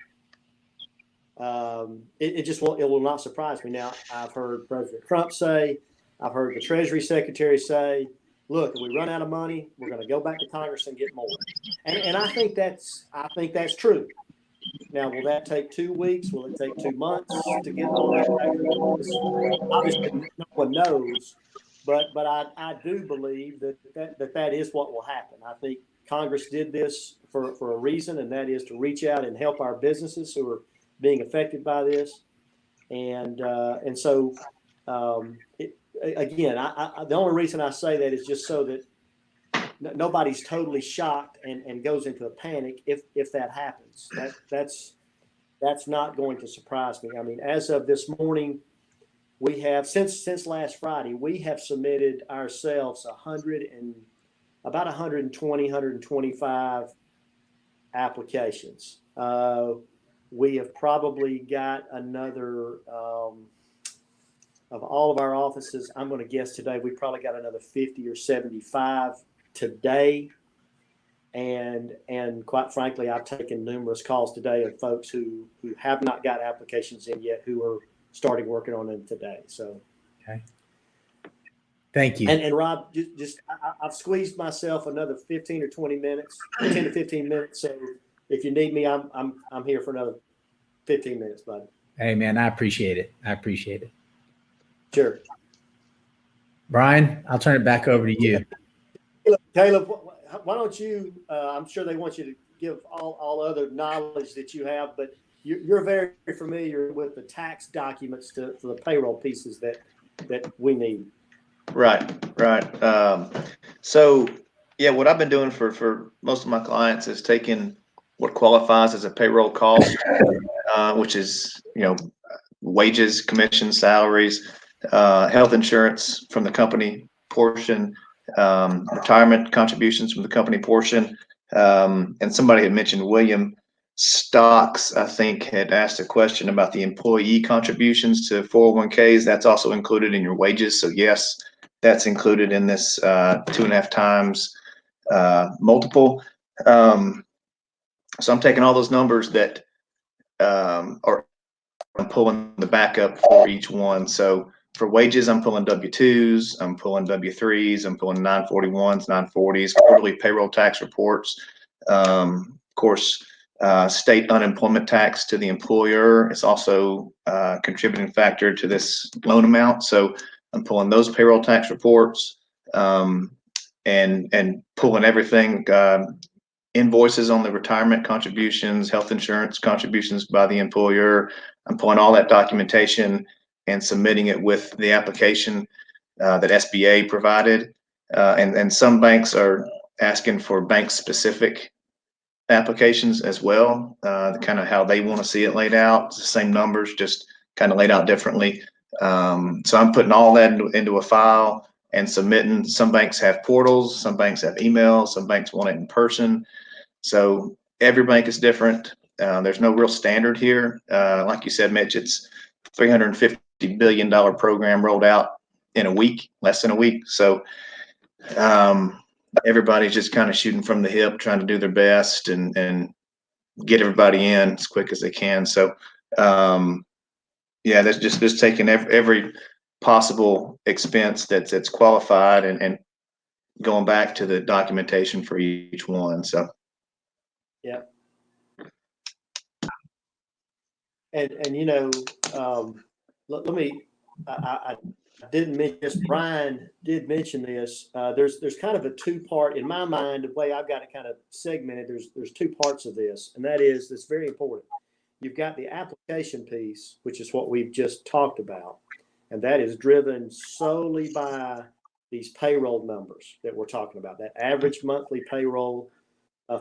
It will not surprise me. Now, I've heard President Trump say, I've heard the Treasury Secretary say, look, if we run out of money, we're going to go back to Congress and get more. And I think that's true. Now, will that take 2 weeks? Will it take 2 months to get all that back? Obviously, no one knows. But I do believe that is what will happen. I think Congress did this for a reason, and that is to reach out and help our businesses who are being affected by this. And so, again, the only reason I say that is just so that nobody's totally shocked and goes into a panic if that happens. That's not going to surprise me. I mean, as of this morning, we have since last Friday, we have submitted ourselves about 120, 125 applications. We have probably got another, of all of our offices, I'm going to guess today, we probably got another 50 or 75 today. And quite frankly, I've taken numerous calls today of folks who have not got applications in yet, who are starting working on them today. So, okay. Thank you. And Rob, I've squeezed myself another 15 or 20 minutes, 10 to 15 minutes. So if you need me, I'm here for another 15 minutes, bud. Hey man, I appreciate it. I appreciate it. Sure. Brian, I'll turn it back over to you. Caleb, why don't you, I'm sure they want you to give all other knowledge that you have, but you're very familiar with the tax documents for the payroll pieces that we need. Right. So yeah, what I've been doing for most of my clients is taking what qualifies as a payroll cost, which is, wages, commissions, salaries, health insurance from the company portion, retirement contributions from the company portion. And somebody had mentioned William Stocks, I think, had asked a question about the employee contributions to 401ks. That's also included in your wages. So yes, that's included in this 2.5 times multiple. So I'm taking all those numbers that are I'm pulling the backup for each one. So for wages, I'm pulling W-2s, I'm pulling W-3s, I'm pulling 941s, 940s, quarterly payroll tax reports. Of course, state unemployment tax to the employer is also a contributing factor to this loan amount. So I'm pulling those payroll tax reports and pulling everything, invoices on the retirement contributions, health insurance contributions by the employer. I'm pulling all that documentation and submitting it with the application that SBA provided. And some banks are asking for bank-specific applications as well, kind of how they want to see it laid out. It's the same numbers, just kind of laid out differently. So I'm putting all that into a file and submitting. Some banks have portals, some banks have emails, some banks want it in person. So every bank is different. There's no real standard here. Like you said, Mitch, it's $350 billion program rolled out in a week, less than a week. So everybody's just kind of shooting from the hip, trying to do their best and get everybody in as quick as they can. So yeah, that's just taking every possible expense that's qualified and going back to the documentation for each one. So yeah. And let me, I didn't mention this, Brian did mention this. There's kind of a two-part, in my mind, the way I've got it kind of segmented, there's two parts of this, and that's very important. You've got the application piece, which is what we've just talked about, and that is driven solely by these payroll numbers that we're talking about, that average monthly payroll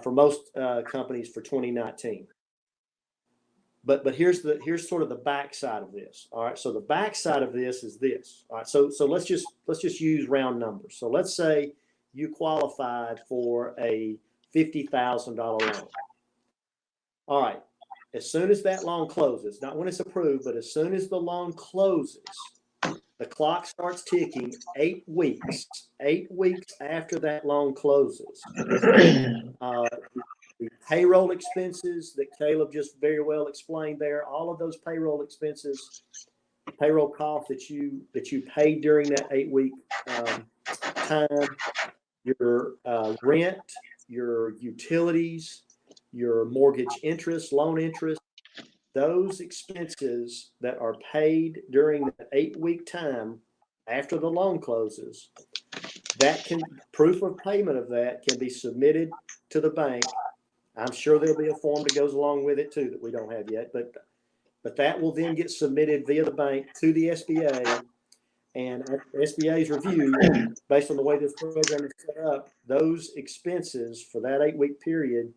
for most companies for 2019. But here's sort of the backside of this. All right. So the backside of this is this. All right. So let's just use round numbers. So let's say you qualified for a $50,000 loan. All right. As soon as that loan closes, not when it's approved, but as soon as the loan closes, the clock starts ticking 8 weeks. 8 weeks after that loan closes. The payroll expenses that Caleb just very well explained there, all of those payroll expenses, payroll costs that you paid during that 8-week time, your rent, your utilities, your mortgage interest, loan interest, those expenses that are paid during that 8-week time after the loan closes, proof of payment of that can be submitted to the bank. I'm sure there'll be a form that goes along with it too that we don't have yet, but that will then get submitted via the bank to the SBA, and SBA's review, based on the way this program is set up, those expenses for that 8-week period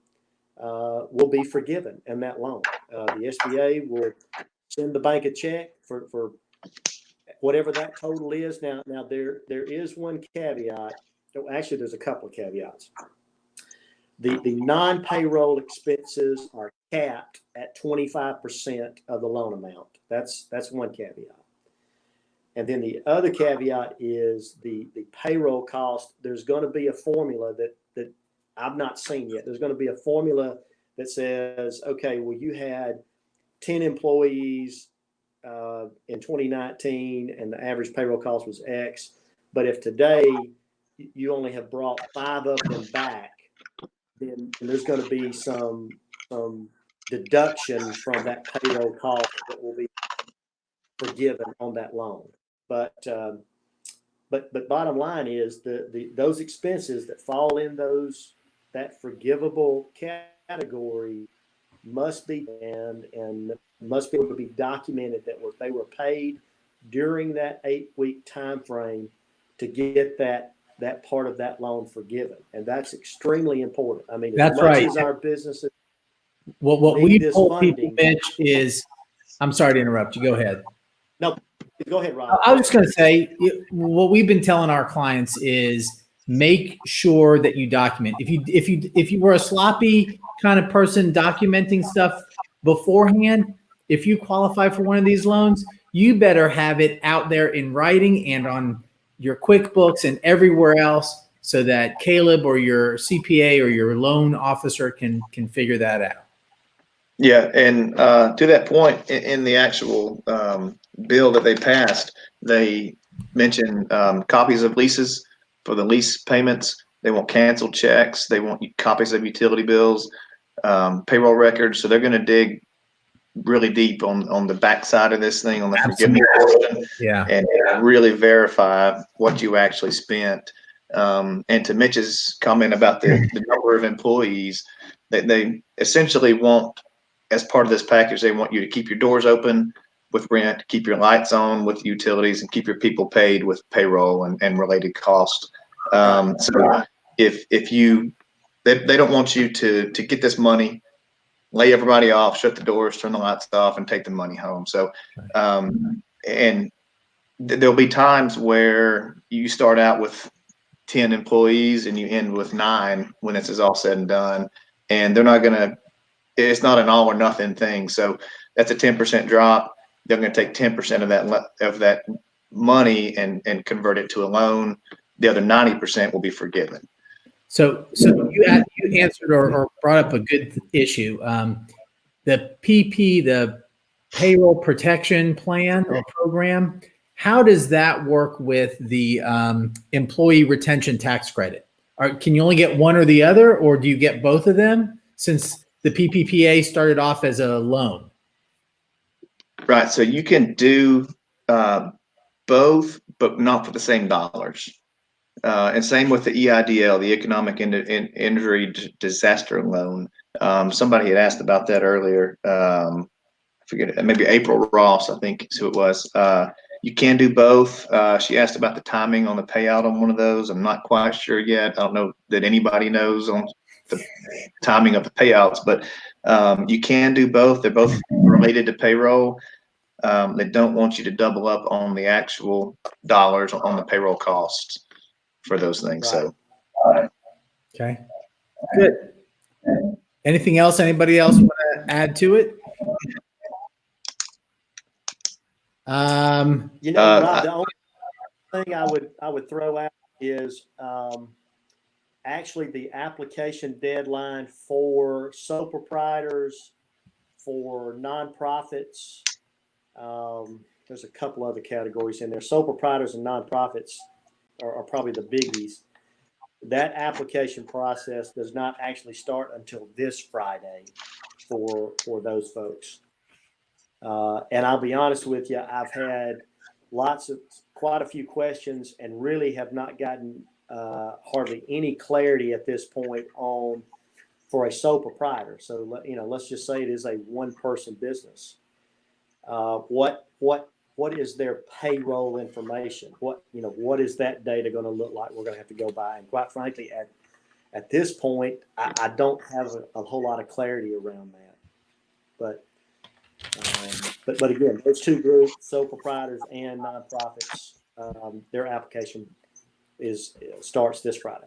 will be forgiven in that loan. The SBA will send the bank a check for whatever that total is. Now there is one caveat. actually, there's a couple of caveats. The non-payroll expenses are capped at 25% of the loan amount. That's one caveat. And then the other caveat is the payroll cost. There's going to be a formula that I've not seen yet. There's going to be a formula that says, okay, well, you had 10 employees in 2019 and the average payroll cost was X. But if today you only have brought 5 of them back, then there's going to be some deduction from that payroll cost that will be forgiven on that loan. But bottom line is those expenses that fall in that forgivable category must be and must be able to be documented that they were paid during that 8-week time frame to get that part of that loan forgiven, and that's extremely important. I mean, that's as much right. as our businesses, what we told people, Mitch, is, I'm sorry to interrupt you. Go ahead. No, go ahead, Rob. I was just going to say, what we've been telling our clients is make sure that you document. If you were a sloppy kind of person documenting stuff beforehand, if you qualify for one of these loans, you better have it out there in writing and on your QuickBooks and everywhere else, so that Caleb or your CPA or your loan officer can figure that out. Yeah, and to that point, in the actual bill that they passed, they mentioned copies of leases for the lease payments. They want canceled checks. They want copies of utility bills, payroll records. So they're going to dig really deep on the backside of this thing, on the forgiveness portion, and really verify what you actually spent. And to Mitch's comment about the number of employees, that they essentially want, as part of this package, they want you to keep your doors open with rent, keep your lights on with utilities, and keep your people paid with payroll and related costs. So if you, they don't want you to get this money, lay everybody off, shut the doors, turn the lights off, and take the money home. So, and there'll be times where you start out with 10 employees and you end with 9 when this is all said and done, and they're not going to, it's not an all or nothing thing. So that's a 10% drop. They're going to take 10% of that money and convert it to a loan. The other 90% will be forgiven. So you answered or brought up a good issue. The PP, the payroll protection plan or program, how does that work with the employee retention tax credit? Can you only get one or the other, or do you get both of them, since the PPPA started off as a loan? Right. So you can do both, but not for the same dollars. And same with the EIDL, the Economic Injury Disaster Loan. Somebody had asked about that earlier. I forget, maybe April Ross, I think is who it was. You can do both. She asked about the timing on the payout on one of those. I'm not quite sure yet. I don't know that anybody knows on the timing of the payouts, but you can do both. They're both related to payroll. They don't want you to double up on the actual dollars on the payroll costs for those things. Right. So, Okay, good. Anything else? Anybody else want to add to it? Rob, the only thing I would throw out is actually the application deadline for sole proprietors, for nonprofits. There's a couple other categories in there. Sole proprietors and nonprofits are probably the biggies. That application process does not actually start until this Friday for those folks. And I'll be honest with you, I've had quite a few questions and really have not gotten hardly any clarity at this point for a sole proprietor. So, let's just say it is a one-person business. What is their payroll information? What is that data going to look like? We're going to have to go by. And quite frankly, at this point, I don't have a whole lot of clarity around that. But again, those two groups, sole proprietors and nonprofits, their application starts this Friday.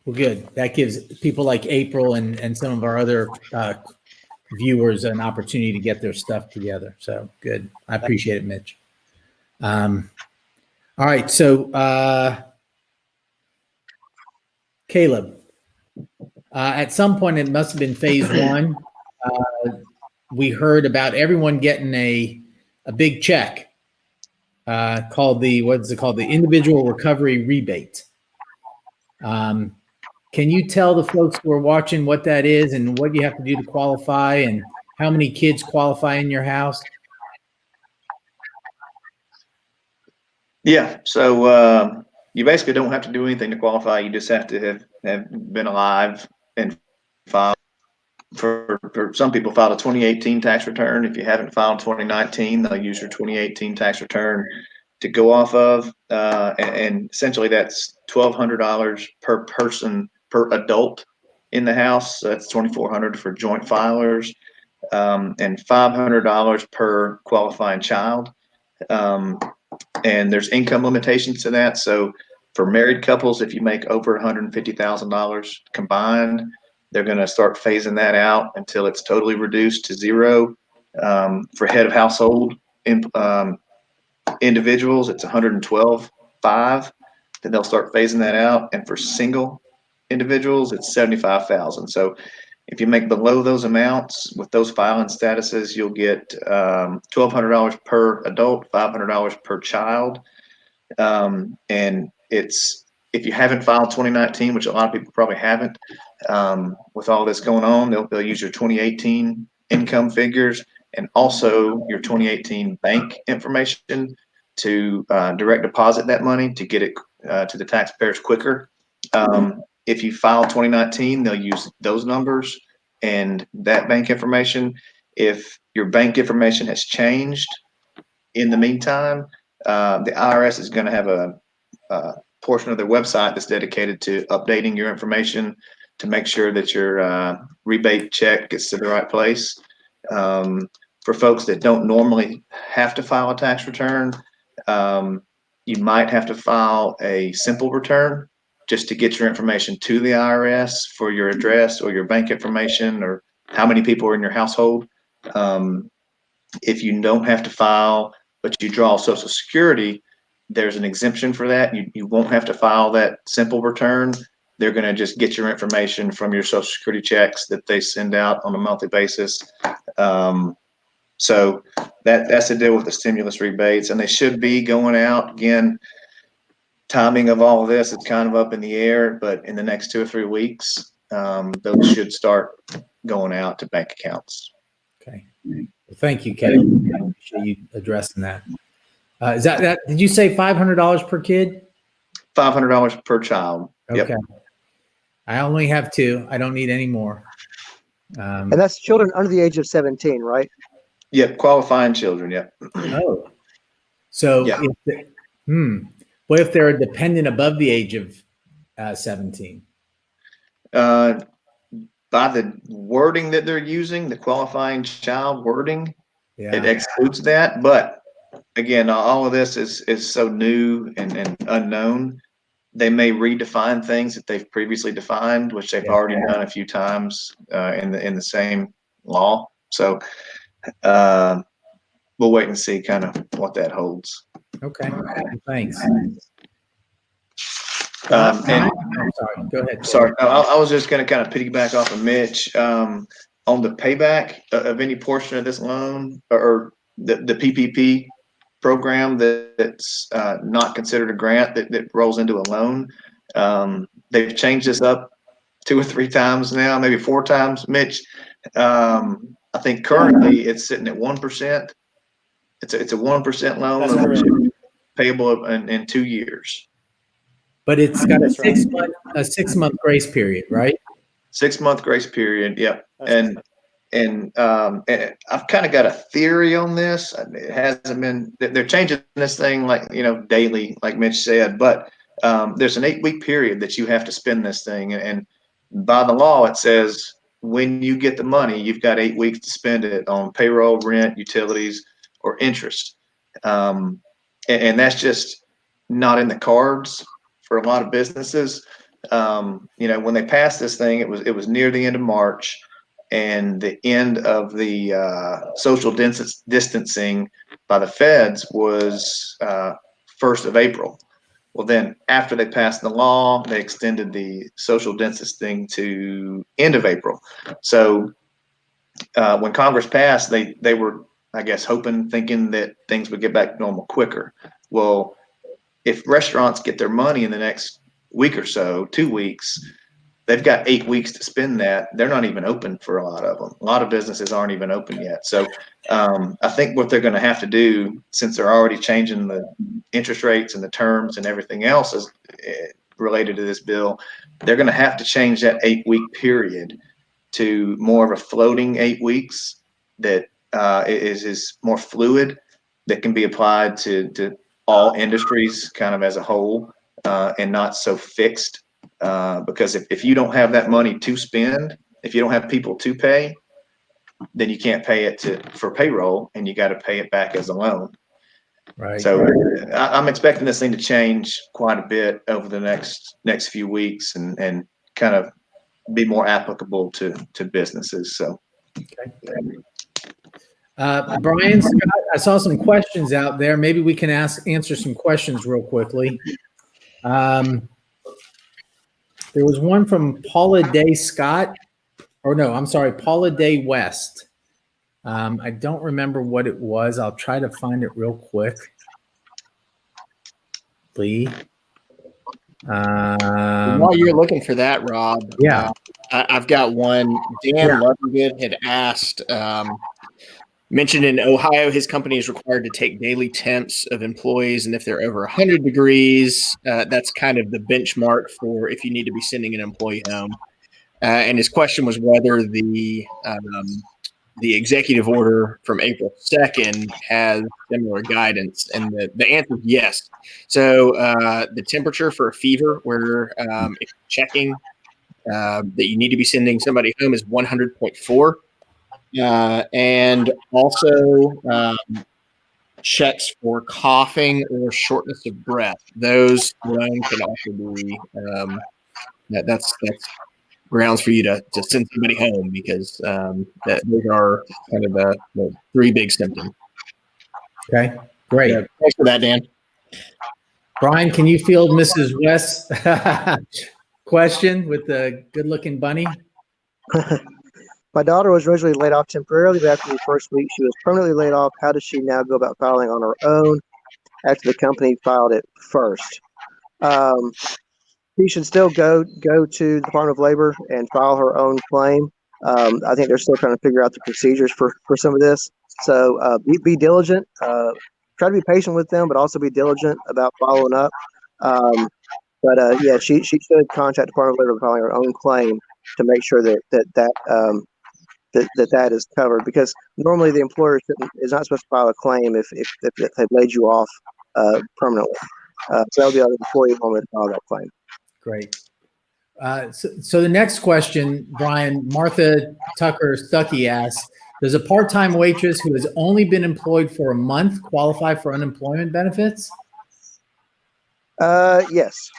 Well, good. That gives people like April and some of our other viewers an opportunity to get their stuff together. So good. I appreciate it, Mitch. All right. So, Caleb, at some point, it must have been phase one. We heard about everyone getting a big check called what's it called? The individual recovery rebate. Can you tell the folks who are watching what that is and what you have to do to qualify and how many kids qualify in your house? Yeah. So you basically don't have to do anything to qualify. You just have to have been alive and filed. For some people, filed a 2018 tax return. If you haven't filed 2019, they'll use your 2018 tax return to go off of. And essentially, that's $1,200 per person per adult in the house. So that's $2,400 for joint filers, and $500 per qualifying child. And there's income limitations to that. So for married couples, if you make over $150,000 combined, they're going to start phasing that out until it's totally reduced to zero. For head of household individuals, it's $112,500. Then they'll start phasing that out. And for single individuals, it's $75,000. So if you make below those amounts with those filing statuses, you'll get $1,200 per adult, $500 per child. And if you haven't filed 2019, which a lot of people probably haven't, with all this going on, they'll use your 2018 income figures and also your 2018 bank information to direct deposit that money to get it to the taxpayers quicker. If you file 2019, they'll use those numbers and that bank information. If your bank information has changed in the meantime, the IRS is going to have a portion of their website that's dedicated to updating your information to make sure that your rebate check gets to the right place. For folks that don't normally have to file a tax return, you might have to file a simple return just to get your information to the IRS for your address or your bank information or how many people are in your household. If you don't have to file, but you draw Social Security, there's an exemption for that. You won't have to file that simple return. They're going to just get your information from your Social Security checks that they send out on a monthly basis. So that's the deal with the stimulus rebates, and they should be going out. Again, timing of all of this, it's kind of up in the air, but in the next 2 or 3 weeks, those should start going out to bank accounts. Okay. Well, thank you, Kevin. I appreciate you addressing that. Is that did you say $500 per kid? $500 per child. Okay. Yep. I only have 2. I don't need any more. And that's children under the age of 17, right? Yep. Qualifying children. Yep. Oh. So, Yeah. What if they're a dependent above the age of 17? By the wording that they're using, the qualifying child wording, it excludes that. But again, all of this is so new and unknown. They may redefine things that they've previously defined, which they've already done a few times in the same law. So we'll wait and see kind of what that holds. Okay. Thanks. And sorry. Go ahead. sorry, I was just going to kind of piggyback off of Mitch on the payback of any portion of this loan or the PPP program that's not considered a grant that rolls into a loan. They've changed this up 2 or 3 times now, maybe 4 times, Mitch. I think currently it's sitting at 1%. It's a 1% loan. That's correct. Payable in 2 years. But it's got a 6-month grace period, right? 6-month grace period. Yep. That's And I've kind of got a theory on this. It hasn't been, they're changing this thing daily, like Mitch said, but there's an 8-week period that you have to spend this thing. And by the law, it says when you get the money, you've got 8 weeks to spend it on payroll, rent, utilities, or interest. And that's just not in the cards for a lot of businesses. When they passed this thing, it was near the end of March, and the end of the social distancing by the feds was 1st of April. Well, then after they passed the law, they extended the social distancing to end of April. So when Congress passed, they were, I guess, thinking that things would get back to normal quicker. Well, if restaurants get their money in the next week or so, 2 weeks, they've got 8 weeks to spend that. They're not even open for a lot of them. A lot of businesses aren't even open yet. So I think what they're going to have to do, since they're already changing the interest rates and the terms and everything else is related to this bill, they're going to have to change that 8-week period to more of a floating 8 weeks that is more fluid, that can be applied to all industries kind of as a whole, and not so fixed. Because if you don't have that money to spend, if you don't have people to pay, then you can't pay it for payroll, and you got to pay it back as a loan. Right. So I'm expecting this thing to change quite a bit over the next few weeks, and kind of be more applicable to businesses. So. Okay. Brian, Scott, I saw some questions out there. Maybe we can answer some questions real quickly. There was one from Paula Day Scott, or no, I'm sorry, Paula Day West. I don't remember what it was. I'll try to find it real quick. Lee. While you're looking for that, Rob, yeah, I've got one. Dan Lovegood had asked, mentioned in Ohio, his company is required to take daily temps of employees, and if they're over 100 degrees, that's kind of the benchmark for if you need to be sending an employee home. And his question was whether the executive order from April 2nd has similar guidance, and the answer is yes. So the temperature for a fever, where if you're checking that you need to be sending somebody home, is 100.4. And also checks for coughing or shortness of breath. Those alone can also be that's grounds for you to send somebody home, because those are kind of the 3 big symptoms. Okay, great. Yeah, thanks for that, Dan. Brian, can you field Mrs. West's question with the good-looking bunny? My daughter was originally laid off temporarily, but after the first week, she was permanently laid off. How does she now go about filing on her own after the company filed it first? She should still go to the Department of Labor and file her own claim. I think they're still trying to figure out the procedures for some of this. So be diligent. Try to be patient with them, but also be diligent about following up. She should contact the Department of Labor filing her own claim to make sure that is covered, because normally the employer is not supposed to file a claim if they've laid you off permanently. So that'll be on the employee moment to file that claim. Great. So the next question, Brian, Martha Tucker Stuckey asks, does a part-time waitress who has only been employed for a month qualify for unemployment benefits? Yes.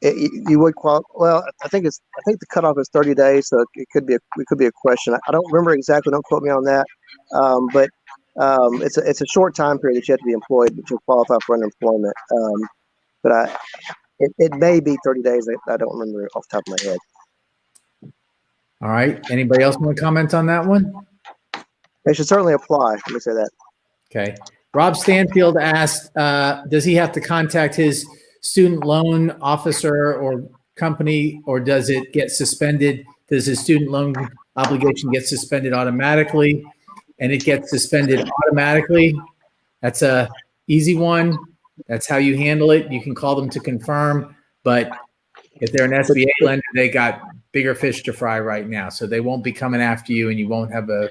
You would qualify. Well, I think the cutoff is 30 days, so it could be a question. I don't remember exactly. Don't quote me on that. But it's a short time period that you have to be employed to qualify for unemployment. But it may be 30 days. I don't remember off the top of my head. All right. Anybody else want to comment on that one? They should certainly apply. Let me say that. Okay. Rob Stanfield asked, does he have to contact his student loan officer or company, or does it get suspended? Does his student loan obligation get suspended automatically? And it gets suspended automatically. That's a easy one. That's how you handle it. You can call them to confirm, but if they're an SBA lender, they got bigger fish to fry right now. So they won't be coming after you, and you won't have a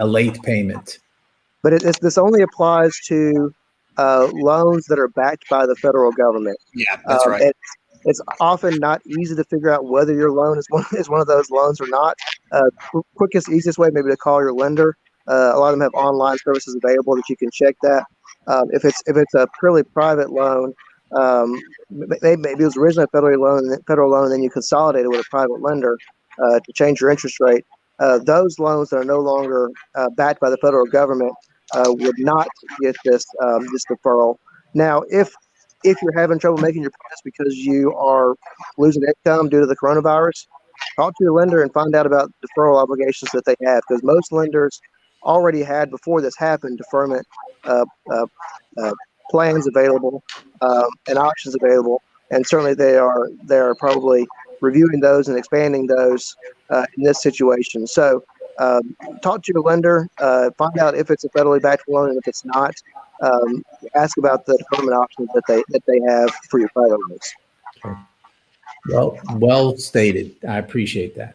late payment. But this only applies to loans that are backed by the federal government. Yeah, that's right. It's often not easy to figure out whether your loan is one of those loans or not. Quickest, easiest way maybe to call your lender. A lot of them have online services available that you can check that. If it's a purely private loan, maybe it was originally a federal loan, and then you consolidate it with a private lender to change your interest rate. Those loans that are no longer backed by the federal government would not get this deferral. Now, if you're having trouble making your payments because you are losing income due to the coronavirus, talk to your lender and find out about deferral obligations that they have, because most lenders already had, before this happened, deferment plans available and options available, and certainly they are probably reviewing those and expanding those in this situation. So talk to your lender, find out if it's a federally backed loan, and if it's not, ask about the deferment options that they have for your private loans. Okay. Well stated. I appreciate that.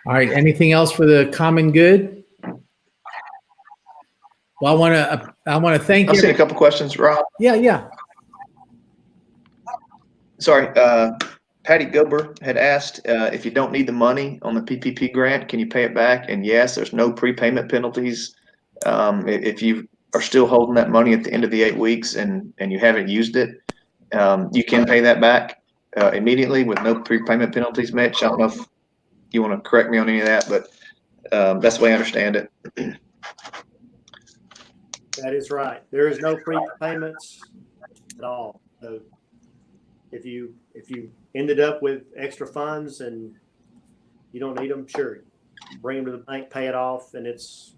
All right. Anything else for the common good? Well, I want to thank you. I've seen a couple questions, Rob. Yeah. Sorry, Patty Gilbert had asked if you don't need the money on the PPP grant, can you pay it back? And yes, there's no prepayment penalties. If you are still holding that money at the end of the 8 weeks and you haven't used it, you can pay that back immediately with no prepayment penalties, Mitch. I don't know if you want to correct me on any of that, but that's the way I understand it. That is right. There is no prepayments at all. So if you ended up with extra funds and you don't need them, sure, bring them to the bank, pay it off, and it's,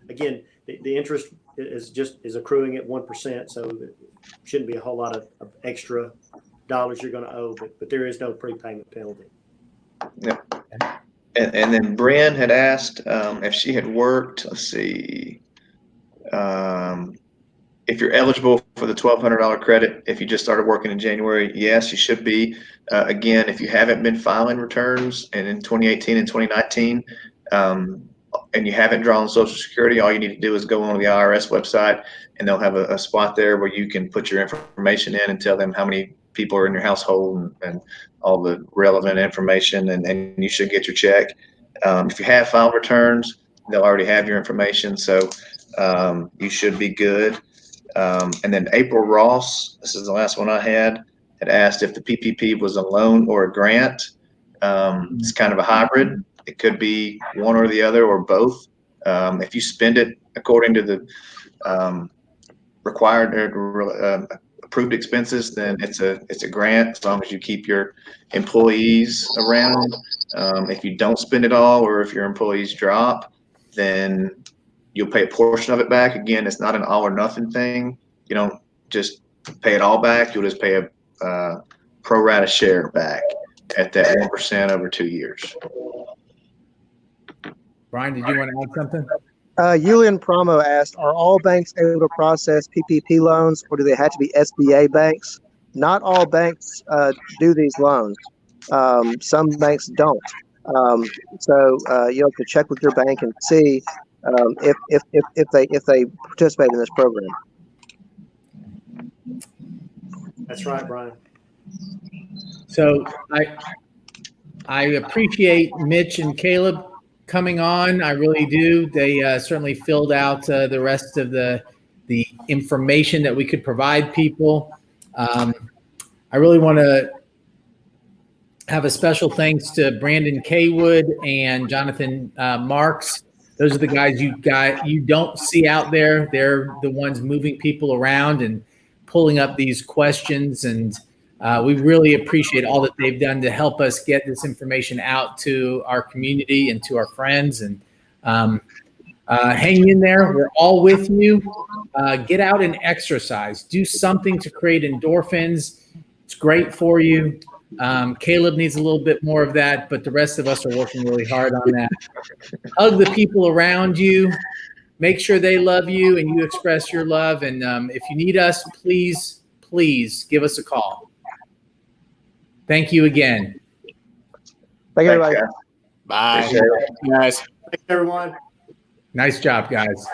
again, the interest is accruing at 1%, so it shouldn't be a whole lot of extra dollars you're going to owe, but there is no prepayment penalty. Yeah. And then Bren had asked if she had worked, let's see, if you're eligible for the $1,200 credit, if you just started working in January, yes, you should be. Again, if you haven't been filing returns and in 2018 and 2019, and you haven't drawn Social Security, all you need to do is go on the IRS website, and they'll have a spot there where you can put your information in and tell them how many people are in your household and all the relevant information, and you should get your check. If you have filed returns, they'll already have your information, so you should be good. And then April Ross, this is the last one I had asked if the PPP was a loan or a grant. It's kind of a hybrid. It could be one or the other or both. If you spend it according to the required or approved expenses, then it's a grant as long as you keep your employees around. If you don't spend it all, or if your employees drop, then you'll pay a portion of it back. Again, it's not an all or nothing thing. You don't just pay it all back. You'll just pay a pro rata share back at that 1% over 2 years. Brian, did you want to add something? Julian Promo asked, are all banks able to process PPP loans, or do they have to be SBA banks? Not all banks do these loans. Some banks don't. So you have to check with your bank and see if they participate in this program. That's right, Brian. So I appreciate Mitch and Caleb coming on. I really do. They certainly filled out the rest of the information that we could provide people. I really want to have a special thanks to Brandon Kaywood and Jonathan Marks. Those are the guys you don't see out there. They're the ones moving people around and pulling up these questions, and we really appreciate all that they've done to help us get this information out to our community and to our friends. And hang in there. We're all with you. Get out and exercise. Do something to create endorphins. It's great for you. Caleb needs a little bit more of that, but the rest of us are working really hard on that. Hug the people around you. Make sure they love you and you express your love. And if you need us, please give us a call. Thank you again. Thank you, everybody. Bye. Appreciate it. Guys. Thanks, everyone. Nice job, guys.